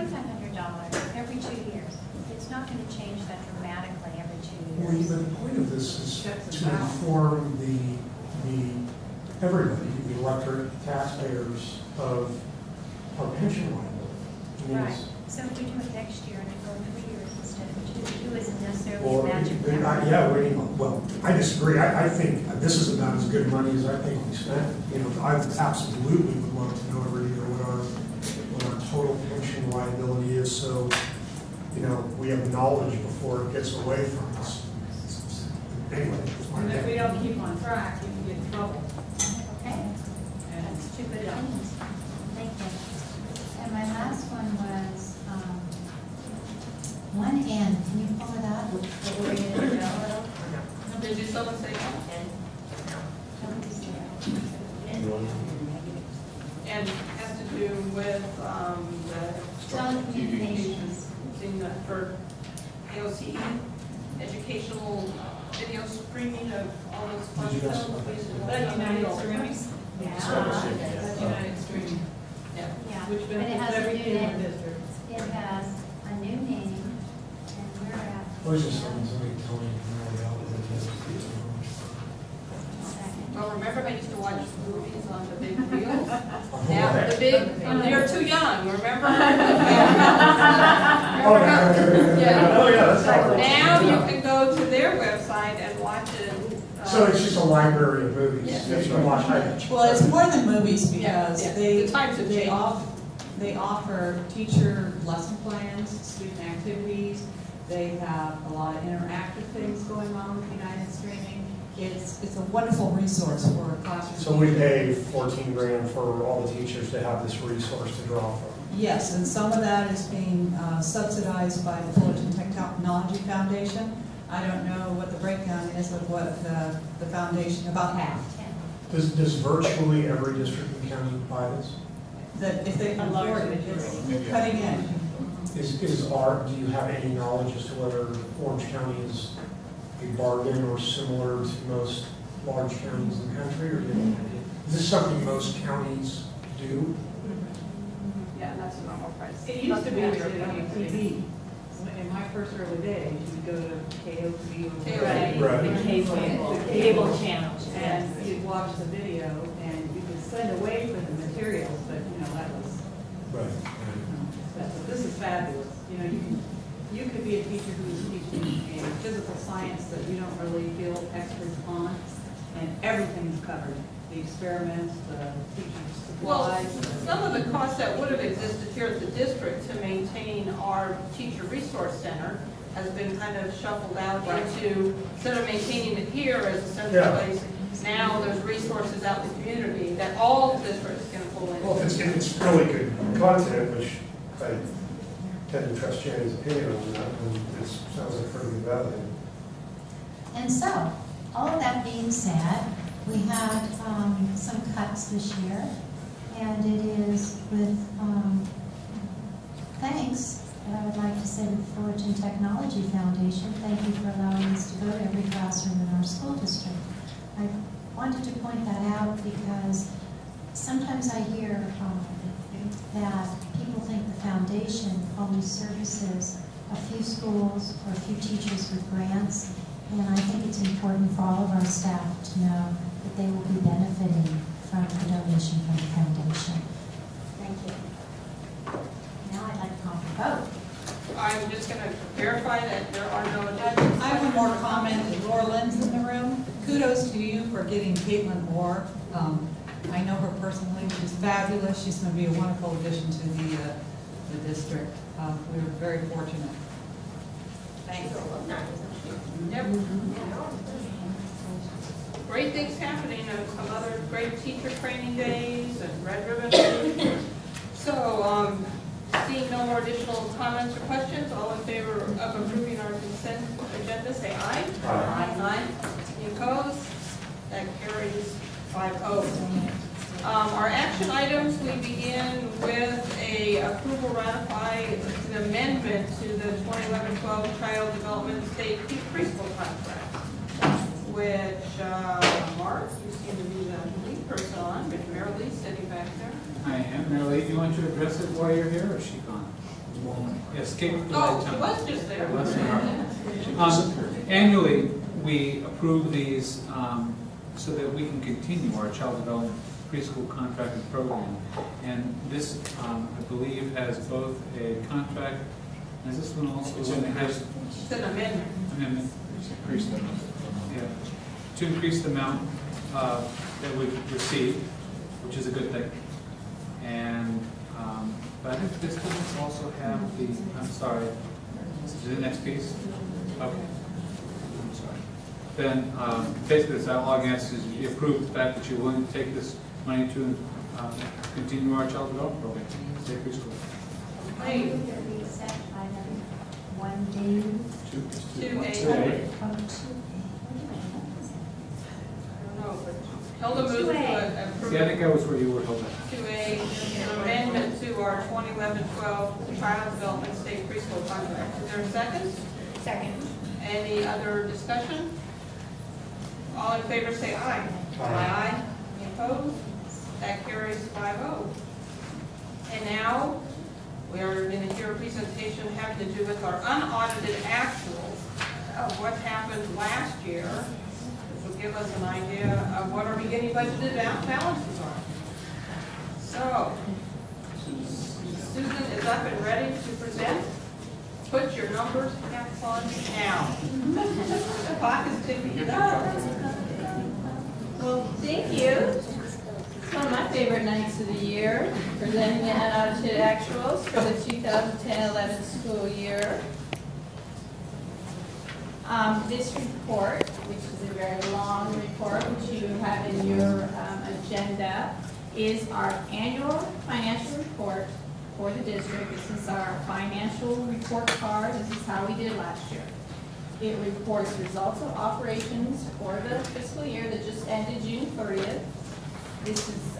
$4,500 every 2 years. It's not going to change that dramatically every 2 Well, years. but the point of this is to inform everybody, the electorate, taxpayers, of our pension liability. Right. So if we do it next year and it go 3 years instead of 2, 2 isn't necessarily Well, magic. I disagree. I think this is about as good money as I think we spent. You know, I absolutely would love to know every year what our total pension liability is, so you know we have knowledge before it gets away from us. Anyway, And if we don't keep on track, you can get in trouble. Okay. That's 2 good opinions. Thank you. And my last one was 1N. Can you pull it up? someone say no? And has to do with the Telecommunications. using the, for AOCE, educational video streaming of all those fun stuff. That United Streaming? Yeah. That's United Streaming. Yeah. Yeah. Which But it benefits has a every new kid in name. the district. It has a new name, and we're at. Was just something telling you more about it. Well, remember I used to watch movies on the big wheels? Now, the big, you're too young, remember? Oh, yeah, that's how Now you can go to their website and watch it. So it's just a library of movies. Yes. that you can watch. Well, it's more than movies because Yeah. they, The times have they changed. they offer teacher lesson plans, student activities. They have a lot of interactive things going on with United Streaming. It's a wonderful resource for classrooms. So we pay 14 grand for all the teachers to have this resource to draw from. Yes, and some of that is being subsidized by the Fullerton Technology Foundation. I don't know what the breakdown is of what the foundation, about half. Does virtually every district in the county buy this? That if they can afford it, it's cutting edge. Do you have any knowledge as to whether Orange County is a bargain or similar to most large counties in the country? Or is this something most counties do? Yeah, that's a normal price. It used to be on TV. In my first early days, you would go to KOC or Right. The cable channel. and you'd watch the video, and you could send away for the materials, but, that was, this is fabulous. You could be a teacher who's teaching a physical science that you don't really feel experts on, and everything is covered. The experiments, the teacher's Well, supplies. some of the costs that would have existed here at the district to maintain our teacher resource center has been kind of shuffled out into, instead of maintaining it here as a central place, now there's resources out in the community that all districts can pull in. Well, if it's really good content, which I tend to trust Janny's opinion on that, and it sounds like pretty good value. And so, all of that being said, we had some cuts this year, and it is with thanks that I would like to say to the Fullerton Technology Foundation. Thank you for allowing us to go to every classroom in our school district. I wanted to point that out because sometimes I hear that people think the foundation only services a few schools or a few teachers with grants, and I think it's important for all of our staff to know that they will be benefiting from the donation from the foundation. Thank you. Now I'd like to call for a vote. I'm just going to verify that there are no I have one more comment. Laura Lynn's in the room. Kudos to you for getting Caitlin Orr. I know her personally. She's fabulous. She's going to be a wonderful addition to the district. We were very fortunate. Thanks. Yep. Great things happening, and some other great teacher training days and red ribbon days. So, seeing no more additional comments or questions, all in favor of approving our consent agenda, say aye. Aye. Aye. Any opposed? That carries 5-0. Our action items, we begin with a approval ratify an amendment to the 2011-12 Child Development State Preschool Contract, which Mark, you seem to be the lead person on, but Mary Lee's sitting back there. I am. Mary Lee, do you want to address it while you're here, or is she gone? Yes, Kate. Oh, she was just there. Annually, we approve these so that we can continue our child development preschool contracting program. And this, I believe, has both a contract, is this one also? It's an amendment. Amendment. Increase the amount. Yeah. To increase the amount that we've received, which is a good thing. And, but I think this doesn't also have the, I'm sorry, is it the next piece? Okay. I'm sorry. Then, basically, this all I'm asking is you approve the fact that you're willing to take this money to continue our child development program, state preschool. I move that we accept item 1D. 2A. Oh, 2A. Hilda moves to approve. Danica was where you were, Hilda. To an amendment to our 2011-12 Child Development State Preschool Contract. Is there a second? Second. Any other discussion? All in favor say aye. Aye. Any opposed? That carries 5-0. And now, we are going to hear a presentation having to do with our unaudited actuals of what happened last year, which will give us an idea of what our beginning budgeted balances are. So, Susan is up and ready to present. Put your numbers caps on now. The clock is ticking. Well, thank you. It's one of my favorite nights of the year, presenting the unaudited actuals for the 2010-11 school year. This report, which is a very long report, which you have in your agenda, is our annual financial report for the district. This is our financial report card. This is how we did last year. It reports results of operations for the fiscal year that just ended June 30th. This is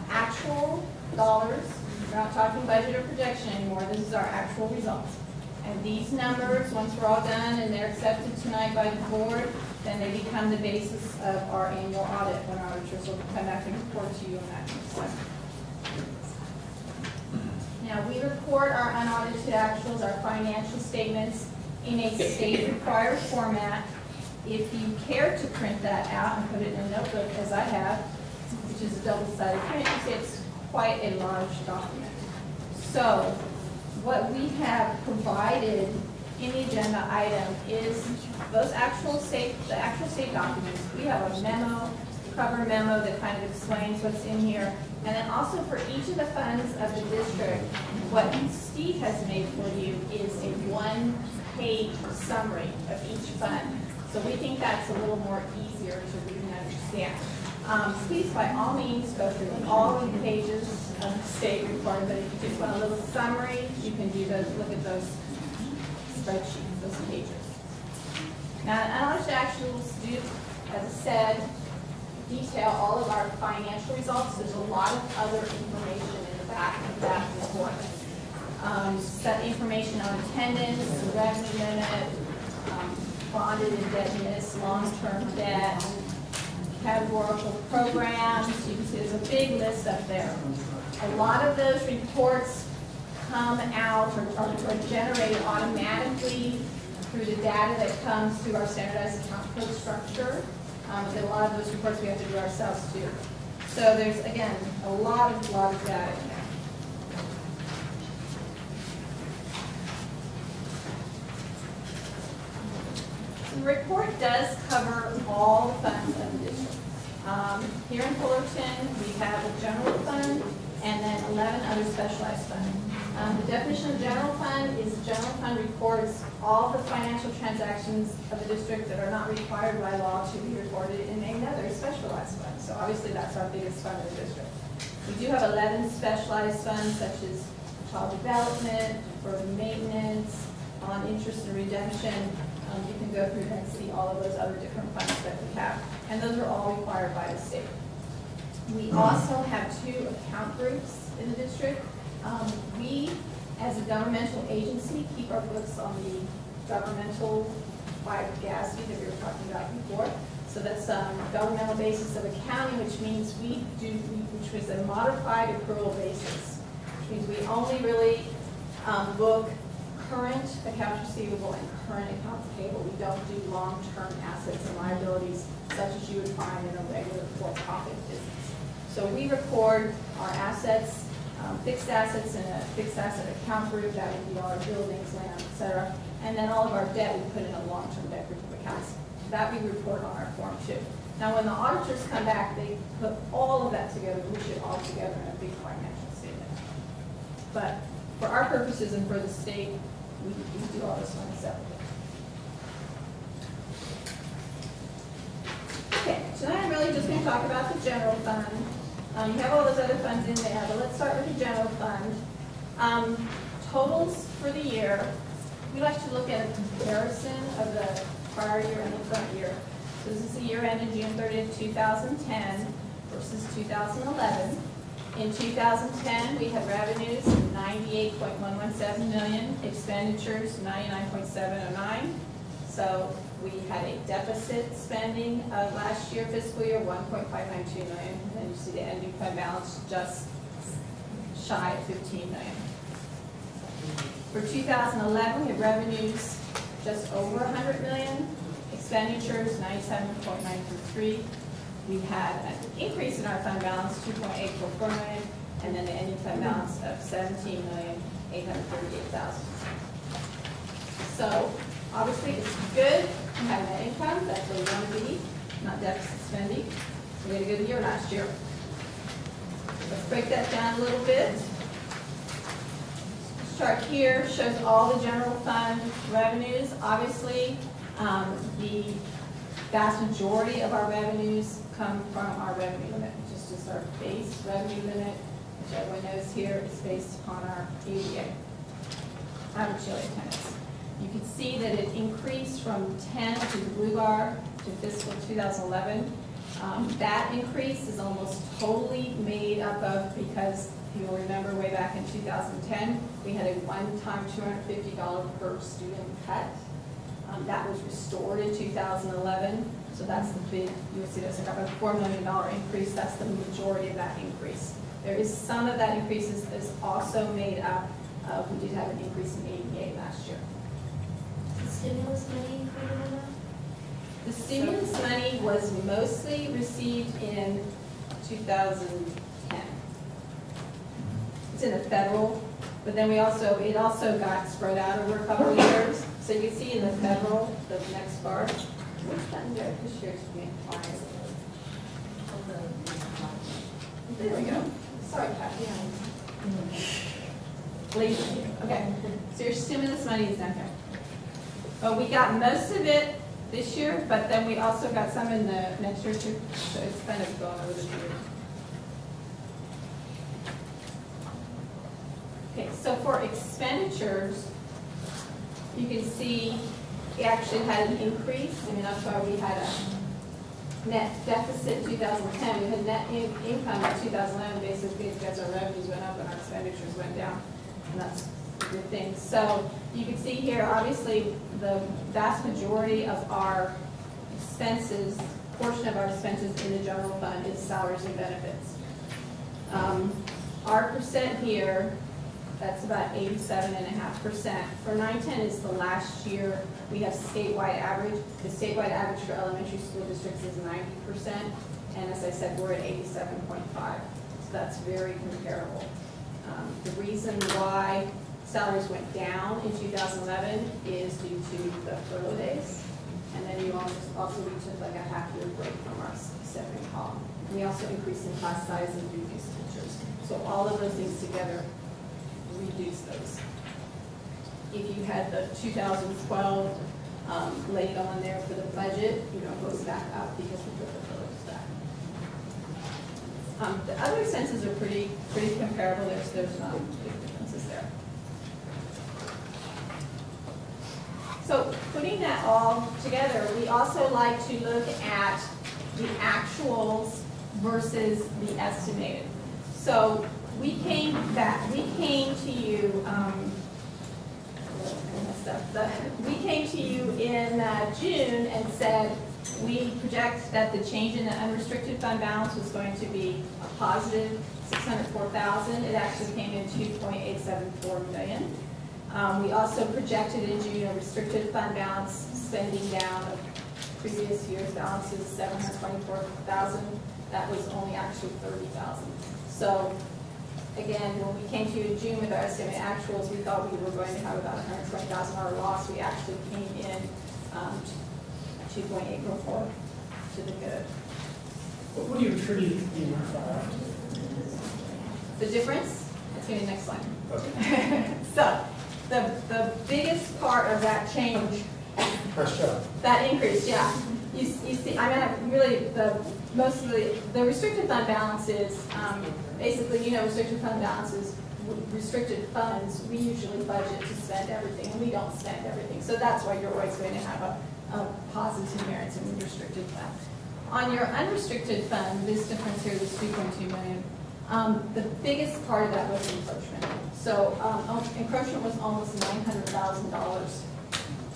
actual dollars. We're not talking budget or projection anymore. This is our actual results. And these numbers, once we're all done and they're accepted tonight by the board, then they become the basis of our annual audit when our auditors will come back and report to you on that. Now, we report our unaudited actuals, our financial statements, in a state-required format. If you care to print that out and put it in a notebook, as I have, which is a double-sided print, you see it's quite a large document. So, what we have provided in the agenda item is those the actual state documents. We have a memo, cover memo that kind of explains what's in here. And then also for each of the funds of the district, what Steve has made for you is a one-page summary of each fund. So we think that's a little more easier to read and understand. Please, by all means, go through all of the pages of the state report, but if you just want a little summary, you can do those, look at those spreadsheets, those pages. Now, unaudited actuals do, as I said, detail all of our financial results. There's a lot of other information in the back of that report. Set information on attendance, revenue limit, bonded indebtedness, long-term debt, categorical programs. You can see there's a big list up there. A lot of those reports come out or are generated automatically through the data that comes through our standardized account code structure. But a lot of those reports we have to do ourselves too. So there's, again, a lot of data in there. So the report does cover all the funds of the district. Here in Fullerton, we have a general fund and then 11 other specialized funds. The definition of general fund is general fund records all the financial transactions of the district that are not required by law to be recorded in another specialized fund. So obviously that's our biggest fund in the district. We do have 11 specialized funds such as child development, urban maintenance, on interest and redemption. You can go through and see all of those other different funds that we have. And those are all required by the state. We also have 2 account groups in the district. We, as a governmental agency, keep our books on the governmental gas that we were talking about before. So that's governmental basis of accounting, which means which was a modified accrual basis, which means we only really book current accounts receivable and current accounts payable. We don't do long-term assets and liabilities such as you would find in a regular for-profit business. So we record our assets, fixed assets in a fixed asset account group. That would be all our buildings, land, etc. And then all of our debt we put in a long-term debt group of accounts. That we report on our form too. Now when the auditors come back, they put all of that together, push it all together in a big financial statement. But for our purposes and for the state, we do all this one separately. Okay, tonight I'm really just going to talk about the general fund. You have all those other funds in there, but let's start with the general fund. Totals for the year, we like to look at a comparison of the prior year and the current year. So this is the year ended June 30th, 2010. versus 2011. In 2010, we had revenues of $98.117 million, expenditures $99.709. So we had a deficit spending of last year, fiscal year, $1.592 million. And then you see the ending fund balance just shy of $15 million. For 2011, we had revenues just over $100 million, expenditures $97.933. We had an increase in our fund balance, $2.844 million, and then the ending fund balance of $17,838,000. So obviously it's good to have net income, that's where we want to be, not deficit spending. We had a good year last year. Let's break that down a little bit. This chart here shows all the general fund revenues. Obviously, the vast majority of our revenues come from our revenue limit, which is just our base revenue limit, which everyone knows here is based upon our ADA, average daily attendance. You can see that it increased from 10 to the blue bar to fiscal 2011. That increase is almost totally made up of, because if you'll remember way back in 2010, we had a one-time $250 per student cut. That was restored in 2011, so that's the big, you will see that's like about a $4 million increase. That's the majority of that increase. There is some of that increase is also made up of, we did have an increase in ADA last year. The stimulus money included in that? The stimulus money was mostly received in 2010. It's in the federal, but then it also got spread out over a couple of years. So you can see in the federal, the next bar, which button there? This year's being quiet. There we go. Sorry, Pat. Lazy. Okay. So your stimulus money is down here. But we got most of it this year, but then we also got some in the next year too. So it's kind of going over the years. Okay, so for expenditures, you can see it actually had an increase. I mean, that's why we had a net deficit in 2010. We had net income in 2011, basically because our revenues went up and our expenditures went down. And that's a good thing. So you can see here, obviously, the vast majority of our expenses, portion of our expenses in the general fund is salaries and benefits. Our percent here, that's about 87.5%. For 910 is the last year. We have statewide average. The statewide average for elementary school districts is 90%. And as I said, we're at 87.5. So that's very comparable. The reason why salaries went down in 2011 is due to the furlough days. And then you also we took like a half-year break from our stepping column. And we also increased in class size and reduced teachers. So all of those things together reduce those. If you had the 2012 laid on there for the budget, it goes back up because we put the furloughs back. The other expenses are pretty comparable. There's not big differences there. So putting that all together, we also like to look at the actuals versus the estimated. So we came to you, we came to you in June and said we project that the change in the unrestricted fund balance was going to be a positive $604,000. It actually came in $2.874 million. We also projected in June a restricted fund balance spending down of previous year's balances, $724,000. That was only actually $30,000. So again, when we came to you in June with our estimated actuals, we thought we were going to have about $120,000 loss. We actually came in 2.844 to the good. What do you attribute the difference? Let's go to the next slide. Okay. So the biggest part of that change, that increase, yeah. You see, I mean, really most of the restricted fund balances, basically, restricted fund balances, restricted funds, we usually budget to spend everything, and we don't spend everything. So that's why you're always going to have a positive variance in restricted fund. On your unrestricted fund, this difference here, this 2.2 million, the biggest part of that was encroachment. So encroachment was almost $900,000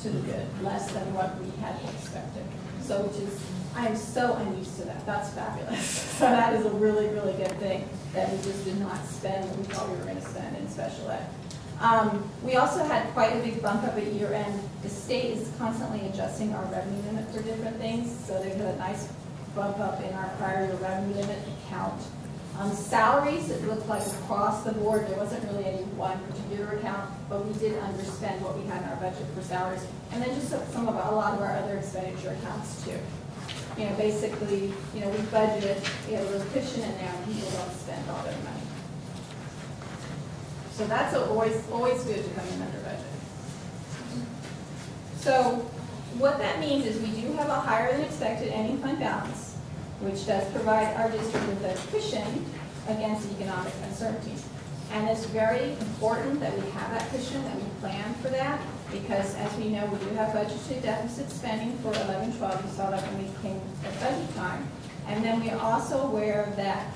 to the good, less than what we had expected. So which is, I am so unused to that. That's fabulous. So that is a really, really good thing that we just did not spend what we thought we were going to spend in special ed. We also had quite a big bump up at year end. The state is constantly adjusting our revenue limit for different things. So they had a nice bump up in our prior year revenue limit account. Salaries, it looked like across the board, there wasn't really any one particular account, but we did underspend what we had in our budget for salaries. And then just a lot of our other expenditure accounts too. You know, basically, you know, we budgeted, we have a little cushion in there, and people don't spend all their money. So that's always good to come in under budget. So what that means is we do have a higher than expected ending fund balance, which does provide our district with a cushion against economic uncertainty. And it's very important that we have that cushion, that we plan for that, because as we know, we do have budgeted deficit spending for 11-12. You saw that when we came at budget time. And then we are also aware that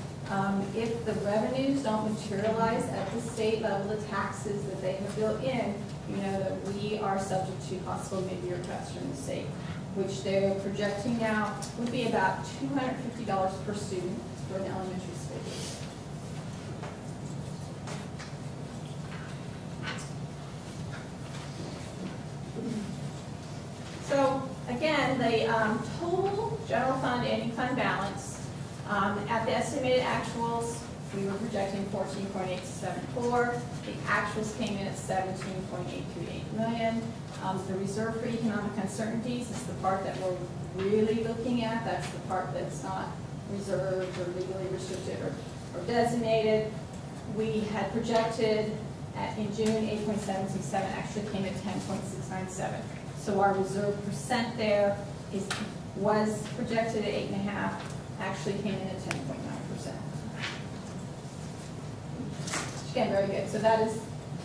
if the revenues don't materialize at the state level, the taxes that they have built in, you know that we are subject to possible mid-year cuts from the state, which they're projecting now would be about $250 per student for an elementary school. So again, the total general fund ending fund balance at the estimated actuals, we were projecting 14.874. The actuals came in at 17.838 million. The reserve for economic uncertainties is the part that we're really looking at. That's the part that's not reserved or legally restricted or designated. We had projected in June 8.767, actually came at 10.697. So our reserve percent there was projected at 8.5, actually came in at 10.9%. Again, very good. So that is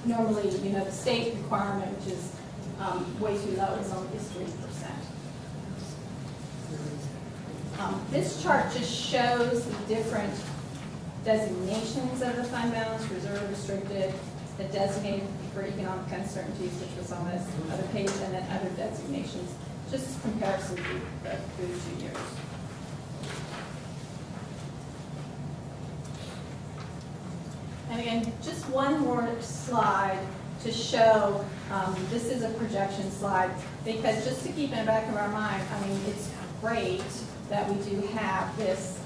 normally, you know, the state requirement, which is way too low, is only 3%. This chart just shows the different designations of the fund balance, reserve, restricted, the designated for economic uncertainties, which was on this other page, and then other designations, just comparison through the 2 years. And again, just one more slide to show, this is a projection slide, because just to keep in the back of our mind, I mean, it's great that we do have this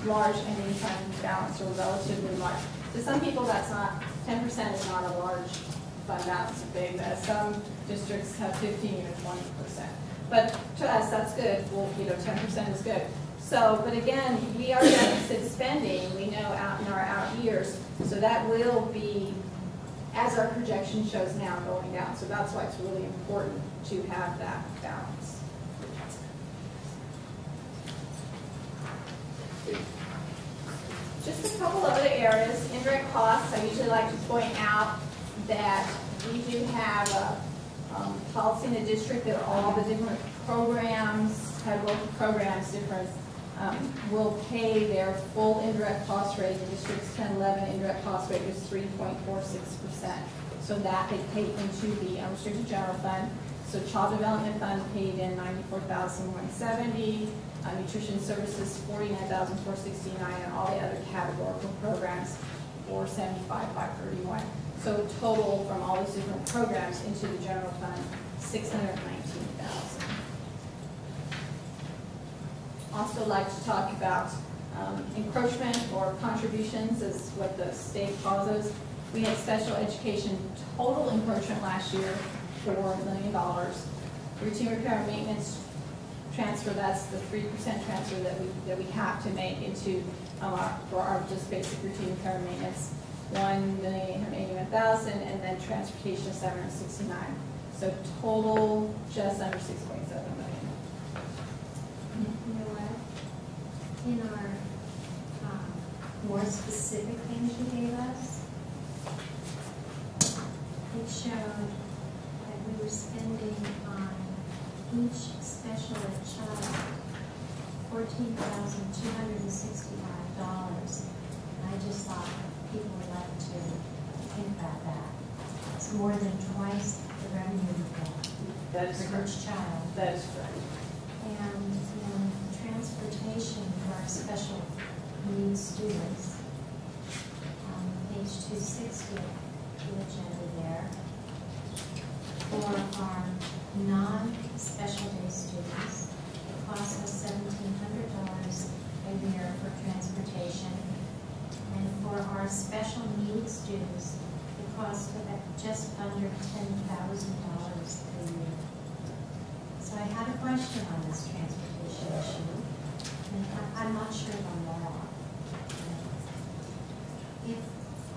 large ending fund balance, or relatively large. To some people, that's not, 10% is not a large fund balance. Big. Some districts have 15 or 20%. But to us, that's good. Well, you know, 10% is good. So, but again, we are deficit spending, we know out in our out years, so that will be, as our projection shows now, going down. So that's why it's really important to have that balance. Just a couple of other areas. Indirect costs, I usually like to point out that we do have a policy in the district that all the different programs, local programs, different will pay their full indirect cost rate. The district's 1011 indirect cost rate is 3.46%. So that they pay into the unrestricted general fund. So child development fund paid in $94,170, nutrition services $49,469, and all the other categorical programs $475,531. So total from all these different programs into the general fund $619,000. Also like to talk about encroachment or contributions, is what the state calls those. We had special education total encroachment last year, $4 million. Routine repair and maintenance transfer, that's the 3% transfer that we have to make into for our just basic routine repair and maintenance, $1,881,000, and then transportation of $769,000. So total just under $6.7 million. You know what? In our more specific things you gave us, it showed that we were spending on each special ed child $14,265. And I just thought people would like to think about that. It's more than twice the revenue we get for each child. That is correct. And in transportation for our special needs students, page 260, the agenda there, for our non-special day students, it costs us $1,700 a year for transportation. And for our special needs students, it costs about just under $10,000 a year. So I had a question on this transportation issue, and I'm not sure the law.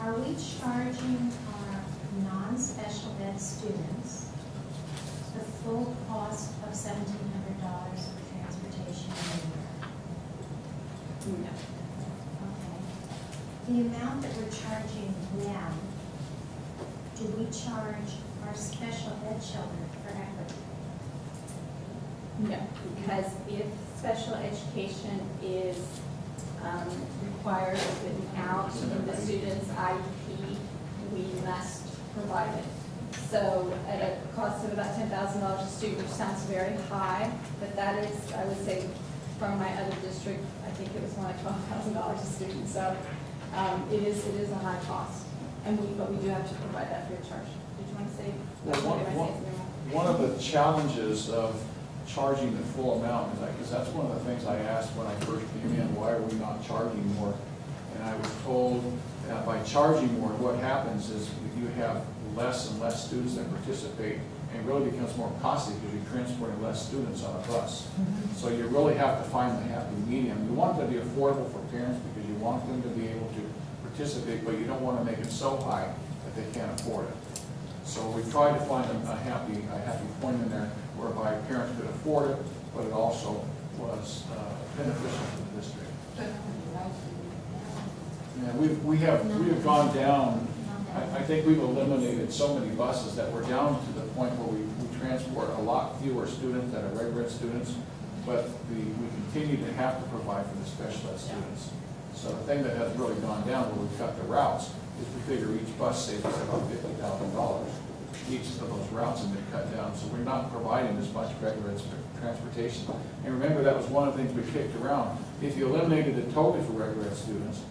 Are we charging our non-special ed students the full cost of $1,700 for transportation a year? No. Okay. The amount that we're charging them, do we charge our special ed children for equity? No, because if special education is required or written out in the student's IEP, we must provide it. So at a cost of about $10,000 a student, which sounds very high, but that is, I would say, from my other district, I think it was more like $12,000 a student. So it is a high cost, and but we do have to provide that free of charge. Did you want to say? One of the challenges of charging the full amount is because that's one of the things I asked when I first came in, why are we not charging more? And I was told that by charging more, what happens is you have less and less students that participate, and it really becomes more costly because you're transporting less students on a bus. So you really have to find the happy medium. You want it to be affordable for parents because you want them to be able to participate, but you don't want to make it so high that they can't afford it. So we tried to find a happy point in there whereby parents could afford it, but it also was beneficial to the district. Yeah, we have gone down. I think we've eliminated so many buses that we're down to the point where we transport a lot fewer students that are regular ed students, but we continue to have to provide for the special ed students. So the thing that has really gone down where we've cut the routes is we figure each bus saves us about $50,000. Each of those routes have been cut down, so we're not providing as much regular ed transportation. And remember, that was one of the things we kicked around. If you eliminated it totally for regular ed students,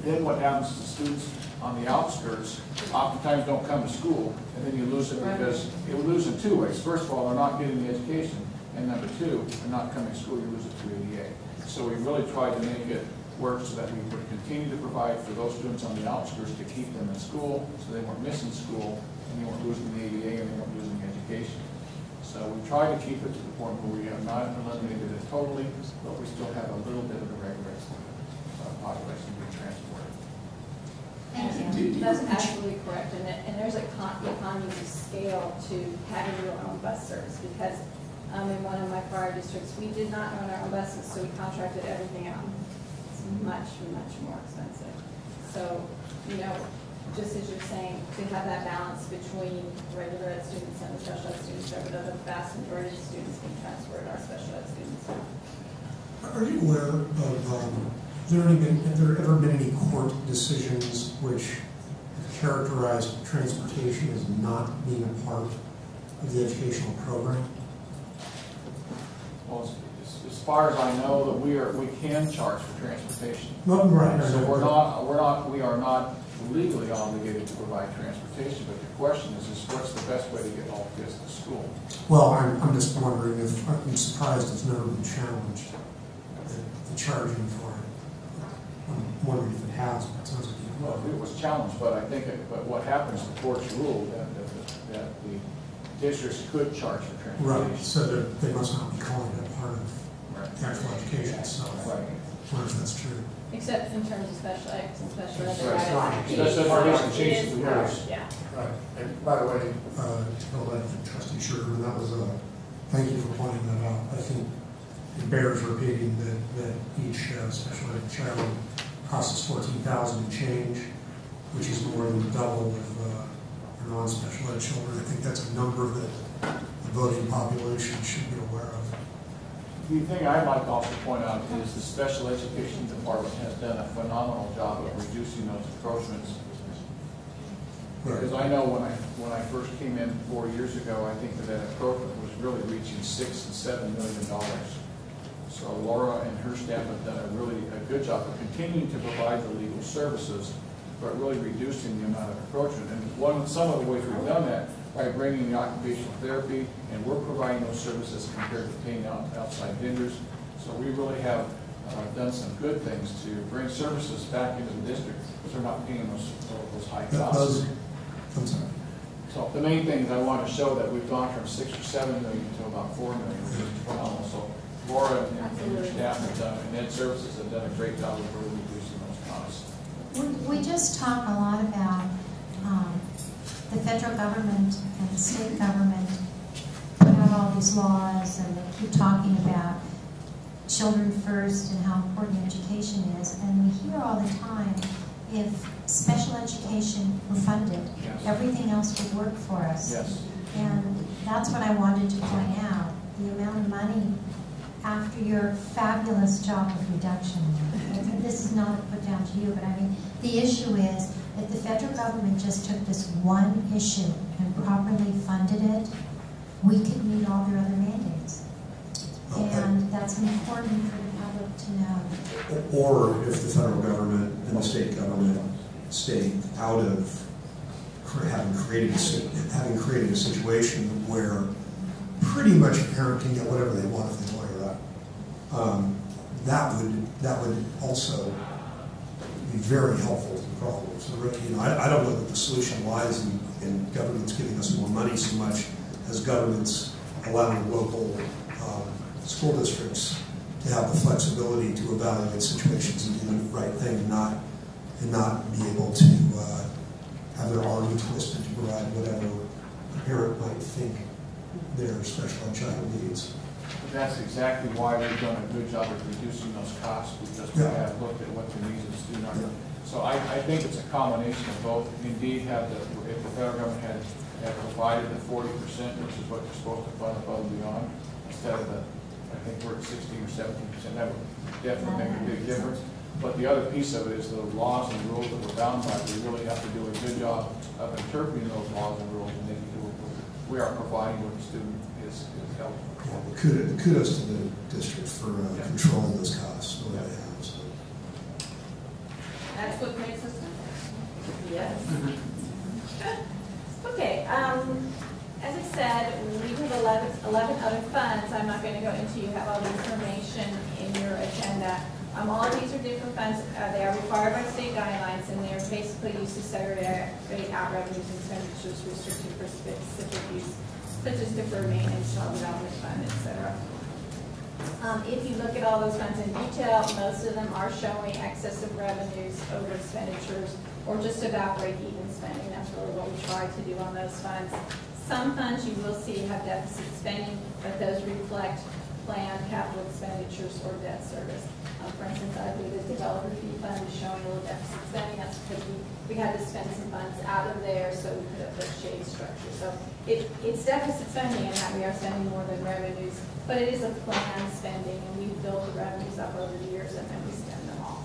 then what happens to students on the outskirts oftentimes don't come to school, and then you lose it because you lose in two ways. First of all, they're not getting the education, and number two, they're not coming to school, you lose it through ADA. So we really tried to make it work so that we would continue to provide for those students on the outskirts to keep them in school, so they weren't missing school, and they weren't losing the ADA, and they weren't losing the education. So we try to keep it to the point where we have not eliminated it totally, but we still have a little bit of the regular population being transported. That's absolutely correct, and there's a economy of scale to having your own bus service, because in one of my prior districts, we did not own our own buses, so we contracted everything out. It's much, much more expensive. So, just as you're saying, to have that balance between regular ed students and the special ed students, over the vast majority of students being transferred are special ed students. Are you aware of, have there ever been any court decisions which have characterized transportation as not being a part of the educational program? Well, as far as I know, that we can charge for transportation. Well, right. So we are not legally obligated to provide transportation, but the question is what's the best way to get all kids to school? Well, I'm just wondering if, I'm surprised it's never been challenged, the charging for it. I'm wondering if it has, but it sounds like it. Well, it was challenged, but I think but what happens, the courts ruled that the districts could charge for transportation. Right, so they must not be calling it a part of the actual education itself. Right. I wonder if that's true. Except in terms of special ed and special ed. Yeah. Right. And by the way, Hilda and Trustee Sugarman, that was thank you for pointing that out. I think it bears repeating that each special ed child costs $14,000 and change, which is more than double of our non-special ed children. I think that's a number that the voting population should be aware of. The thing I'd like to also point out is the special education department has done a phenomenal job of reducing those encroachments. Because I know when I first came in 4 years ago, I think that encroachment was really reaching $6 and $7 million. So Laura and her staff have done a good job of continuing to provide the legal services, but really reducing the amount of encroachment. And some of the ways we've done that by bringing the occupational therapy, and we're providing those services compared to paying outside vendors. So we really have done some good things to bring services back into the district, because they're not paying those high costs. I'm sorry. So the main thing is I want to show that we've gone from 6 or 7 million to about 4 million, which is phenomenal. So Laura and your staff have done, and Ed Services have done a great job of really reducing those costs. We just talk a lot about the federal government and the state government put out all these laws, and they keep talking about children first and how important education is. And we hear all the time, if special education were funded, yes, everything else would work for us. Yes. And that's what I wanted to point out. The amount of money after your fabulous job of reduction. And this is not a put down to you, but I mean, the issue is if the federal government just took this one issue and properly funded it, we could meet all their other mandates. Okay. And that's important for the public to know. Or if the federal government and the state government stay out of having created a situation where pretty much a parent can get whatever they want if they lawyer up. That would also be very helpful to the problem. So I don't know that the solution lies in governments giving us more money so much as governments allowing local school districts to have the flexibility to evaluate situations and do the right thing, and not be able to have their arm twisted to provide whatever a parent might think their special ed child needs. But that's exactly why we've done a good job of reducing those costs, because we have looked at what the needs of the student are. So I think it's a combination of both. Indeed, if the federal government had provided the 40%, which is what you're supposed to fund above and beyond, instead of I think we're at 16 or 17%, that would definitely make a big difference. But the other piece of it is the laws and rules that we're bound by. We really have to do a good job of interpreting those laws and rules and making sure we are providing what the student is eligible for. Kudos to the district for controlling those costs. That's what makes us different. Yes. Okay, as I said, we have 11 other funds. I'm not going to go into, you have all the information in your agenda. All of these are different funds. They are required by state guidelines, and they're basically used to segregate out revenues and expenditures restricted for specific use, such as deferred maintenance, child development fund, etc. If you look at all those funds in detail, most of them are showing excessive revenues over expenditures, or just about break-even spending. That's really what we try to do on those funds. Some funds you will see have deficit spending, but those reflect planned capital expenditures or debt service. For instance, I believe the developer fee fund is showing a little deficit spending. That's because we had to spend some funds out of there, so we put up the shade structure. So it's deficit spending in that we are spending more than revenues, but it is a planned spending, and we've built the revenues up over the years, and then we spend them all.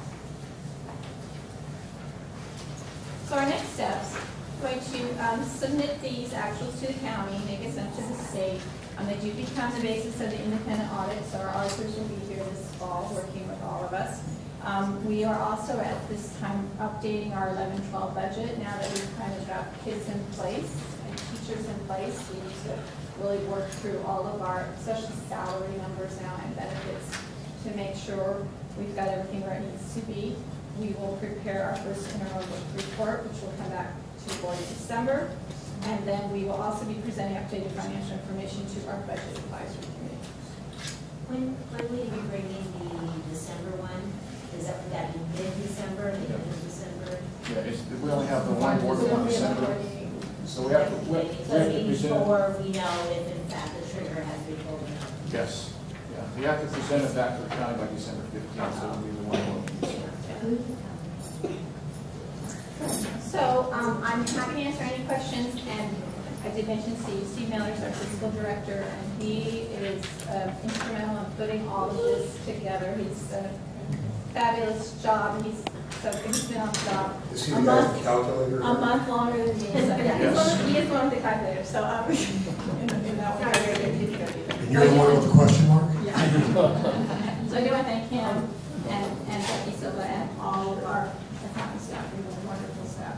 So our next steps, we're going to submit these actuals to the county, they get sent to the state. They do become the basis of the independent audit, so our auditors will be here this fall working with all of us. We are also at this time updating our 11-12 budget now that we've kind of got kids in place and teachers in place. We need to really work through all of our, especially salary numbers now and benefits, to make sure we've got everything where it needs to be. We will prepare our first interim report, which will come back to the board in December. And then we will also be presenting updated financial information to our budget advisory committee. When will you be bringing the December one? Is that be mid-December, the end of December? Yeah, we only have the one board in December. So we have to present. Before we know if in fact the trigger has been pulled out. Yes. Yeah. We have to present it back to the county by December 15th, so it'll be the one board in December. So I'm happy to answer any questions, and I did mention Steve Miller's our fiscal director, and he is instrumental in putting all of this together. He's a fabulous job, and he's been on the job Is he the guy with the calculator? a month longer than me. So, yeah, he is one with the calculator, so in that one. And you're the one with the question mark? Yeah. So I do want to thank him and Becky Silva and all of our accounting staff, we have a wonderful staff.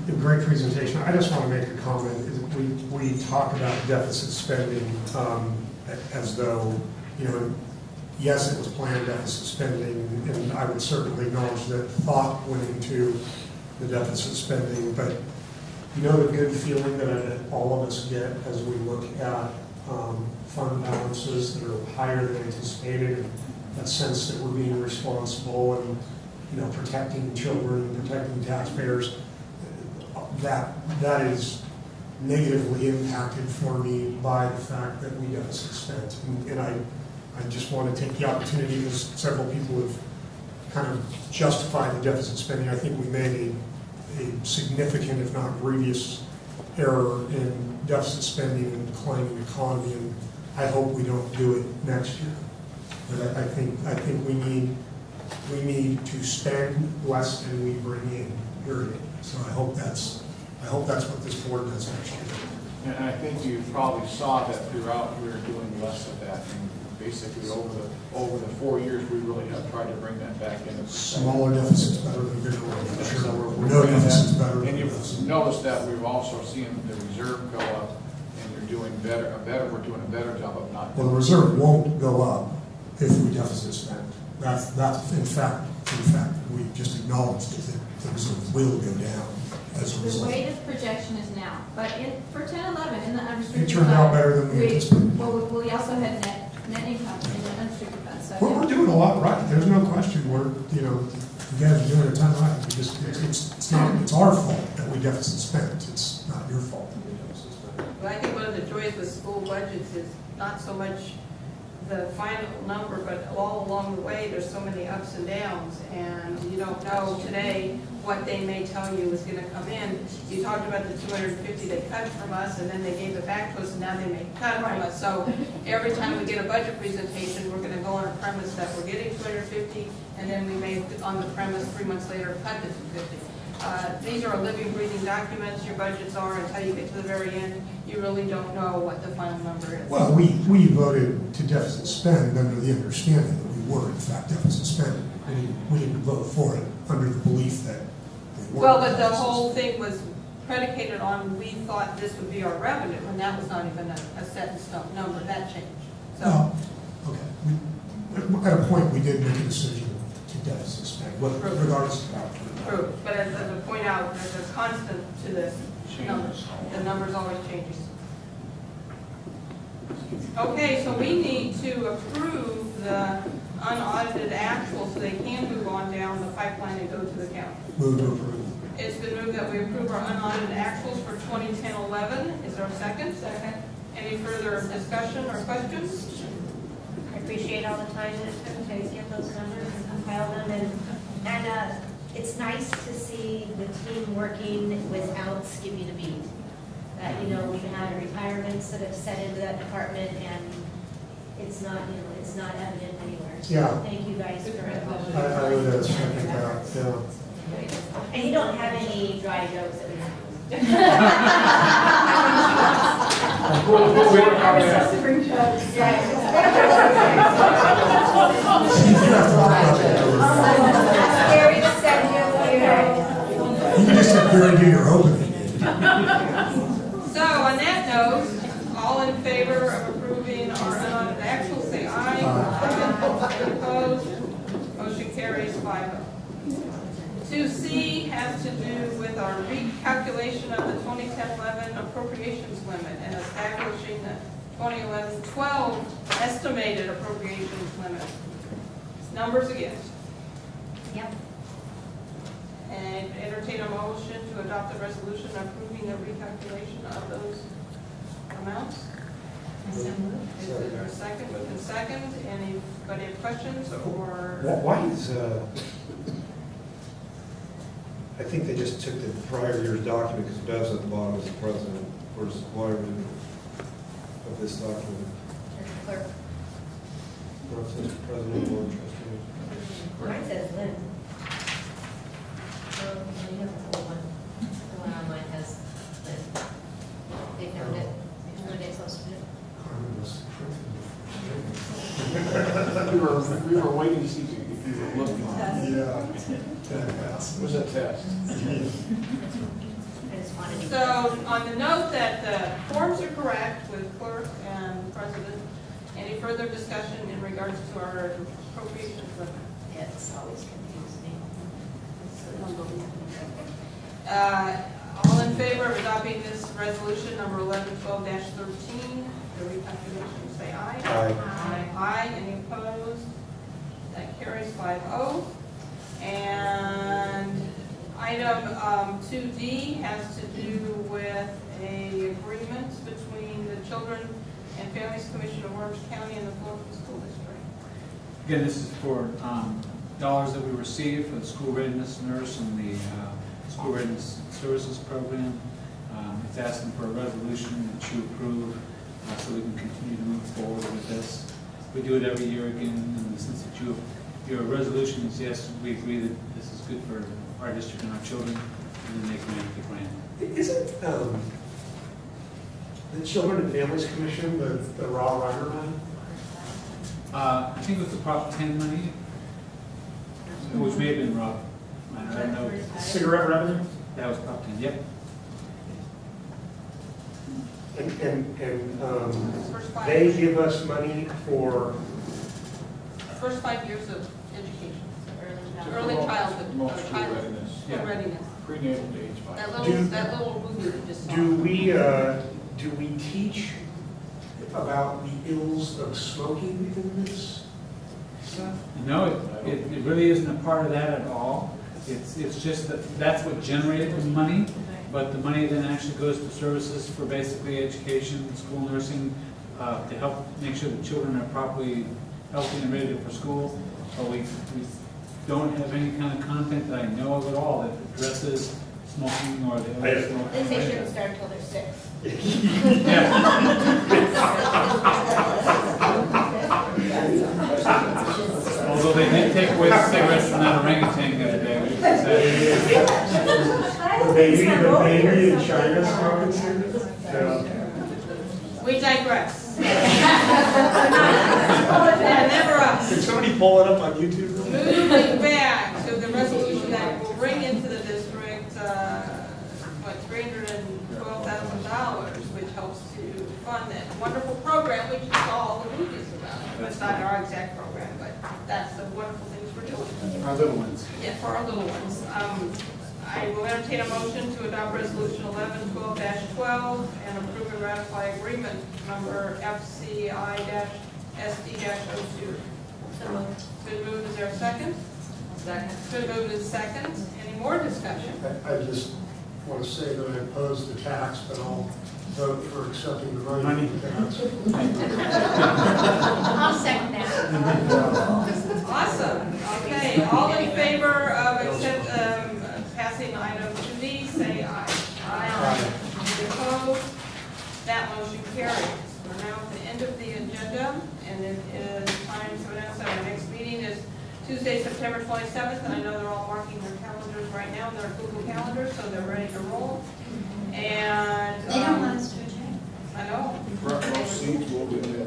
A great presentation. I just want to make a comment. We talk about deficit spending as though, you know, yes, it was planned deficit spending, and I would certainly acknowledge that thought went into the deficit spending, but you know the good feeling that all of us get as we look at fund balances that are higher than anticipated, and that sense that we're being responsible and, you know, protecting children, protecting taxpayers, that is negatively impacted for me by the fact that we deficit spent. And I just want to take the opportunity, because several people have kind of justified the deficit spending. I think we made a significant, if not grievous, error in deficit spending and declining economy, and I hope we don't do it next year. But I think we need to spend less than we bring in, period. So I hope that's what this board does next year. And I think you probably saw that throughout we were doing less of that. And basically over the 4 years, we really have tried to bring that back in. Smaller deficits better than bigger ones. Sure. So we're No deficits better than and you've deficits. noticed that we've also seen the reserve go up, and you're doing better. We're doing a better job of not. Well, the reserve won't go up if we deficit spend. That's in fact, we just acknowledged that the reserve will go down as a The result. way this projection is now, but for 10-11 in the unrestricted It turned out better than we anticipated. Well, we also had net income in the unrestricted fund. So Well, we're doing a lot right. There's no question. You guys are doing a ton right. It's our fault that we deficit spent. It's not your fault that we deficit spent. But I think one of the joys with school budgets is not so much the final number, but all along the way, there's so many ups and downs, and you don't know today what they may tell you is going to come in. You talked about the 250 they cut from us, and then they gave it back to us, and now they may cut from us. So every time we get a budget presentation, we're going to go on a premise that we're getting 250, and then we may, on the premise 3 months later, cut the 250. These are living, breathing documents. Your budgets are until you get to the very end. You really don't know what the final number is. Well, we voted to deficit spend under the understanding that we were in fact deficit spending. We didn't vote for it under the belief that we were. Well, but the whole thing was predicated on we thought this would be our revenue, and that was not even a set in stone number. That changed. So. Well, okay. At a point, we did make a decision to deficit spend, regardless of outcome. True, but as I point out, there's a constant to this number. The number's always changing. Okay, so we need to approve the unaudited actuals so they can move on down the pipeline and go to the county. Move to approve. It's been moved that we approve our unaudited actuals for 2010-11. Is there a second? Second. Any further discussion or questions? I appreciate all the time that it took to get those numbers and compile them, and it's nice to see the team working without skipping a beat. That, you know, we've had retirements that have set into that department, and it's not, you know, it's not evident anywhere. So Yeah. thank you guys for it. I would second that, yeah. And you don't have any dry jokes that we have. I was supposed to bring jokes. Scary to send you here. You can just sit here and do your opening. So on that note, all in favor of approving our unaudited actuals, say aye. Aye. Opposed? Motion carries 5-0. 2C has to do with our recalculation of the 2010-11 appropriations limit and establishing the 2011-12 estimated appropriations limit. Numbers again. Yep. And entertain a motion to adopt a resolution approving the recalculation of those amounts. Is there a second? Moved in second. Anybody have questions or? Why is, I think they just took the prior year's document because it does at the bottom as the president for supply of this document. Clerk. Where it says President Board of Trustees. Mine says Lynn. You have the whole one. The one on mine has Lynn. They found it. There's no day supposed to do it. We were waiting to see if you were looking. Yeah. It was a test. I just wanted to. So on the note that the forms are correct with clerk and president, any further discussion in regards to our appropriations limit? It's always confused me. All in favor of adopting this resolution number 1112-13, the recalculation, say aye. Aye. Aye. Any opposed? That carries 5-0. And item 2D has to do with a agreement between the Children and Families Commission of Orange County and the Fullerton School District. Again, this is for dollars that we received for the school readiness nurse and the school readiness services program. It's asking for a resolution that you approve so we can continue to move forward with this. We do it every year again in the sense that your resolution is yes, we agree that this is good for our district and our children, and then they can make the grant. Isn't the Children and Families Commission the raw runner money? I think it was the Prop 10 money, which may have been Rob. I don't know. Cigarette revenue? That was Prop 10, yep. And they give us money for First 5 years of education. Early childhood. School readiness. School readiness. Prenatal to age 5. That little movie that just saw. do we teach about the ills of smoking in this stuff? No, it really isn't a part of that at all. It's just that that's what generated the money, but the money then actually goes to services for basically education, school nursing, to help make sure the children are properly healthy and ready for school. But we don't have any kind of content that I know of at all that addresses smoking or the ills of smoking. They say shouldn't start until they're 6. Although they did take away the cigarettes from that orangutan the other day. The baby in China smoking cigarettes? Yeah. We digress. Never us. Can somebody pull it up on YouTube? Moving back to the resolution that will bring into the district, $312,000, which helps to fund that wonderful program, which you saw all the movies about. It's not our exact program, but that's the wonderful things we're doing. Our little ones. Yeah, for our little ones. I will entertain a motion to adopt resolution 1112-12 and approve and ratify agreement number FCI-SD-02. So moved. Been moved, is there a second? Second. Been moved and second. Any more discussion? I just want to say that I oppose the tax, but I'll vote for accepting the money for the tax. I'll second that. Awesome. Okay, all in favor of passing item 2D, say aye. Aye. Any opposed? That motion carries. We're now at the end of the agenda, and it is time to announce that our next meeting is Tuesday, September 27th, and I know they're all marking their calendars right now, in their Google calendars, so they're ready to roll. And They don't want us to adjourn. I know. Front row seats will be there.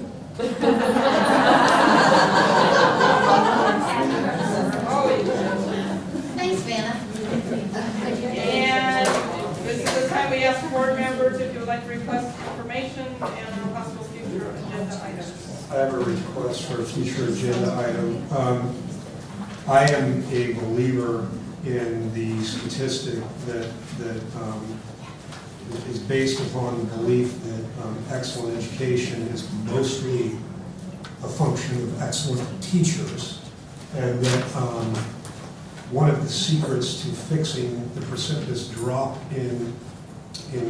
Thanks, Vanna. And this is the time we ask board members if you would like to request information and possible future agenda items. I have a request for a future agenda item. I am a believer in the statistic that is based upon the belief that excellent education is mostly a function of excellent teachers, and that one of the secrets to fixing the precipitous drop in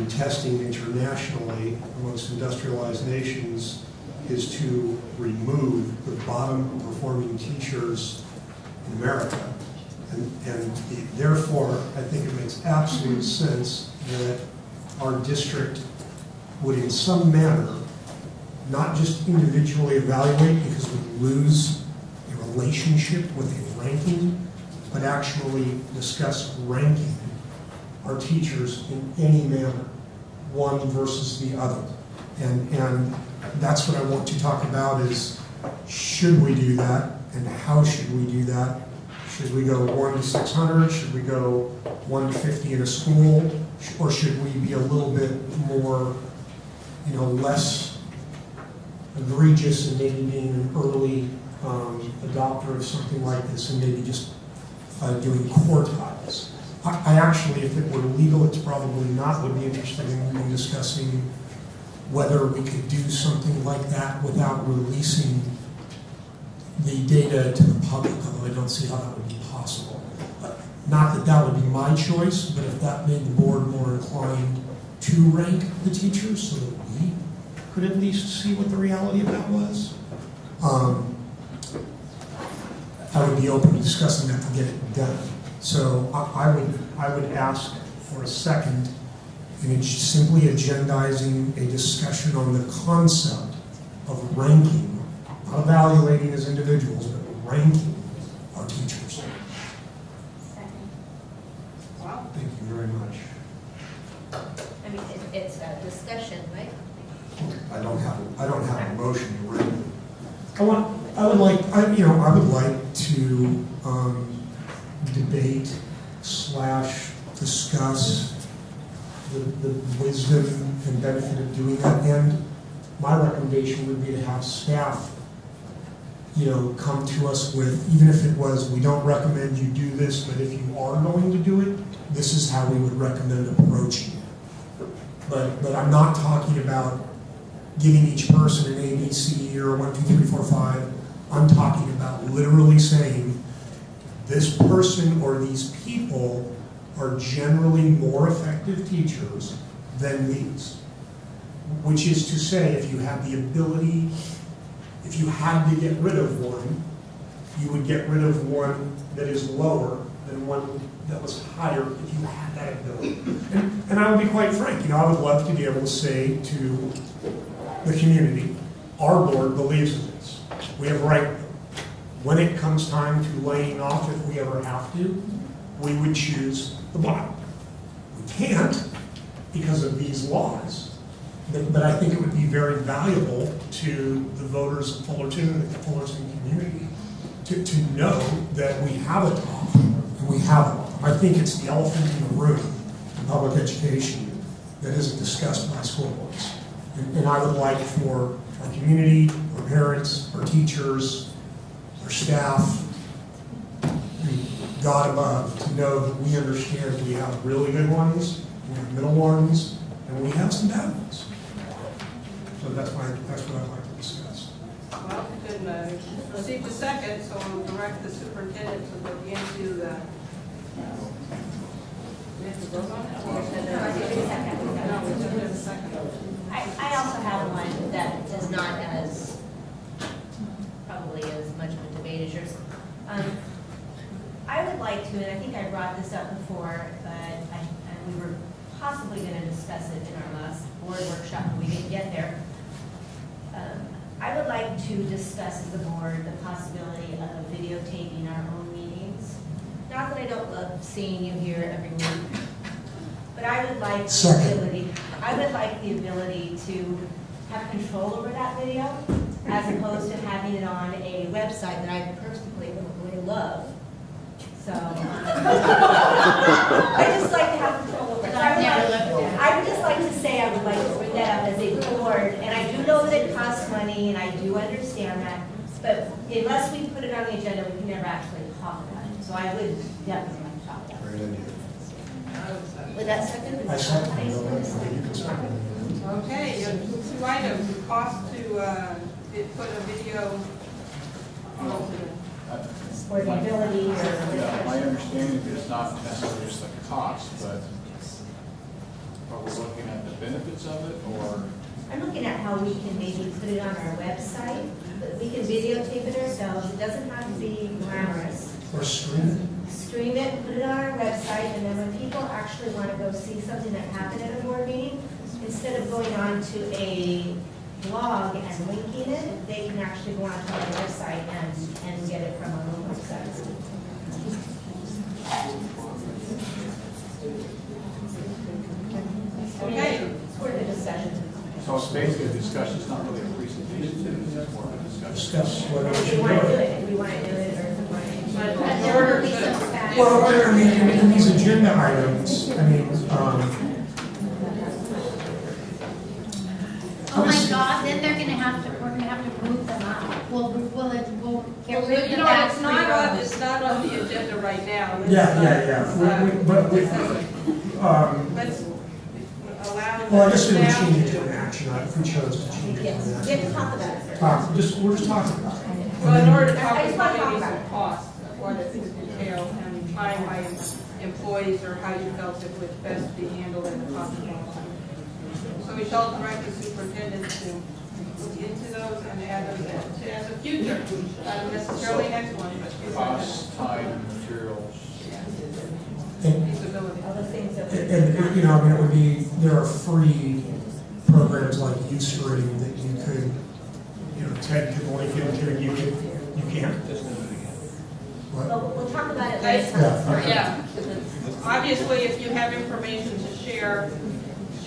testing internationally amongst industrialized nations is to remove the bottom performing teachers in America. And therefore, I think it makes absolute sense that our district would in some manner not just individually evaluate because we lose a relationship with a ranking, but actually discuss ranking our teachers in any manner, one versus the other. And that's what I want to talk about is, should we do that, and how should we do that? Should we go 1 to 600? Should we go 1 to 50 in a school? Or should we be a little bit more, less egregious and maybe being an early adopter of something like this and maybe just doing quartiles? I actually, if it were legal, it's probably not, would be interested in discussing whether we could do something like that without releasing the data to the public, although I don't see how that would be possible. Not that that would be my choice, but if that made the board more inclined to rank the teachers so that we could at least see what the reality of that was, I would be open to discussing that to get it done. So I would ask for a second, and it's simply agendizing a discussion on the concept of ranking, not evaluating as individuals, but ranking our teachers. Wow. Thank you very much. I mean, it's a discussion, right? I don't have a motion to rank. I would like to debate / discuss the wisdom and benefit of doing that. And my recommendation would be to have staff, come to us with, even if it was, we don't recommend you do this, but if you are going to do it, this is how we would recommend approaching it. But I'm not talking about giving each person an A, B, C, or 1, 2, 3, 4, 5. I'm talking about literally saying this person or these people are generally more effective teachers than these. Which is to say, if you have the ability, if you had to get rid of one, you would get rid of one that is lower than one that was higher if you had that ability. And I would be quite frank, I would love to be able to say to the community, our board believes in this. We have ranked them. When it comes time to laying off, if we ever have to, we would choose the bottom. We can't because of these laws, but I think it would be very valuable to the voters of Fullerton and the Fullerton community to know that we have a top and we have a bottom. I think it's the elephant in the room in public education that isn't discussed by school boards. And I would like for our community, our parents, our teachers, our staff, God above, to know that we understand we have really good ones, we have middle ones, and we have some bad ones. So that's what I'd like to discuss. Well, we can receive the second, so I'll direct the superintendent to look into the. We have to vote on it? No, it's a second. I also have one that is not as, probably as much of a debate as yours. I would like to, and I think I brought this up before, but and we were possibly going to discuss it in our last board workshop, and we didn't get there. I would like to discuss as a board the possibility of videotaping our own meetings. Not that I don't love seeing you here every week, but I would like the ability to have control over that video, as opposed to having it on a website that I personally really love. So I just like to have control over it. I would just like to say I would like to bring that up as a board, and I do know that it costs money, and I do understand that, but unless we put it on the agenda, we can never actually talk about it. So I would definitely like to talk about it. Great idea. Would that second? I second. You can second. Okay, 2 items, the cost to put a video. Or the ability, Yeah, my understanding is not necessarily just the cost, but are we looking at the benefits of it, or? I'm looking at how we can maybe put it on our website, but we can videotape it ourselves. It doesn't have to be glamorous. Or stream it. Stream it, put it on our website, and then when people actually want to go see something that happened at a board meeting, instead of going on to a blog and linking it, they can actually go onto our website and get it from our own website. Okay. It's sort of a discussion. So it's basically a discussion, it's not really a presentation, it's more of a discussion. Discuss what If else you you want to do do. it, if you want to do it, or if you want to. But But in there order will be to- some facts. Well, I mean, in these agenda items, I mean, Oh my God, then we're gonna have to move them up. We'll get Well, rid of you the know, back it's three not on, rows. it's not on the agenda right now. But Let's allow. well, I guess we would staff change it to- to an action item if we chose to change it to Yes, an we have action to talk item. about it first. We're just talking about it. Well, in order to I talk just want to about talk maybe about some it. costs, what it entails, and time by employees, or how you felt it would best be handled in the cost. So we shall direct the superintendent to look into those and add those as a future, not necessarily next one, but future. Cost, time, materials. Feasibility. All the things that we. And, you know, I mean, it would be, there are free programs like Ustream that you could, you know, Ted could link into, and you can't. What? Well, we'll talk about it Right. later. Yeah. Yeah, obviously, if you have information to share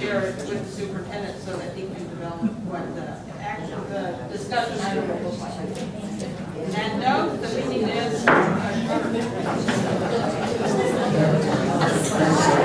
it with the superintendent so that he can develop what the discussion item will look like.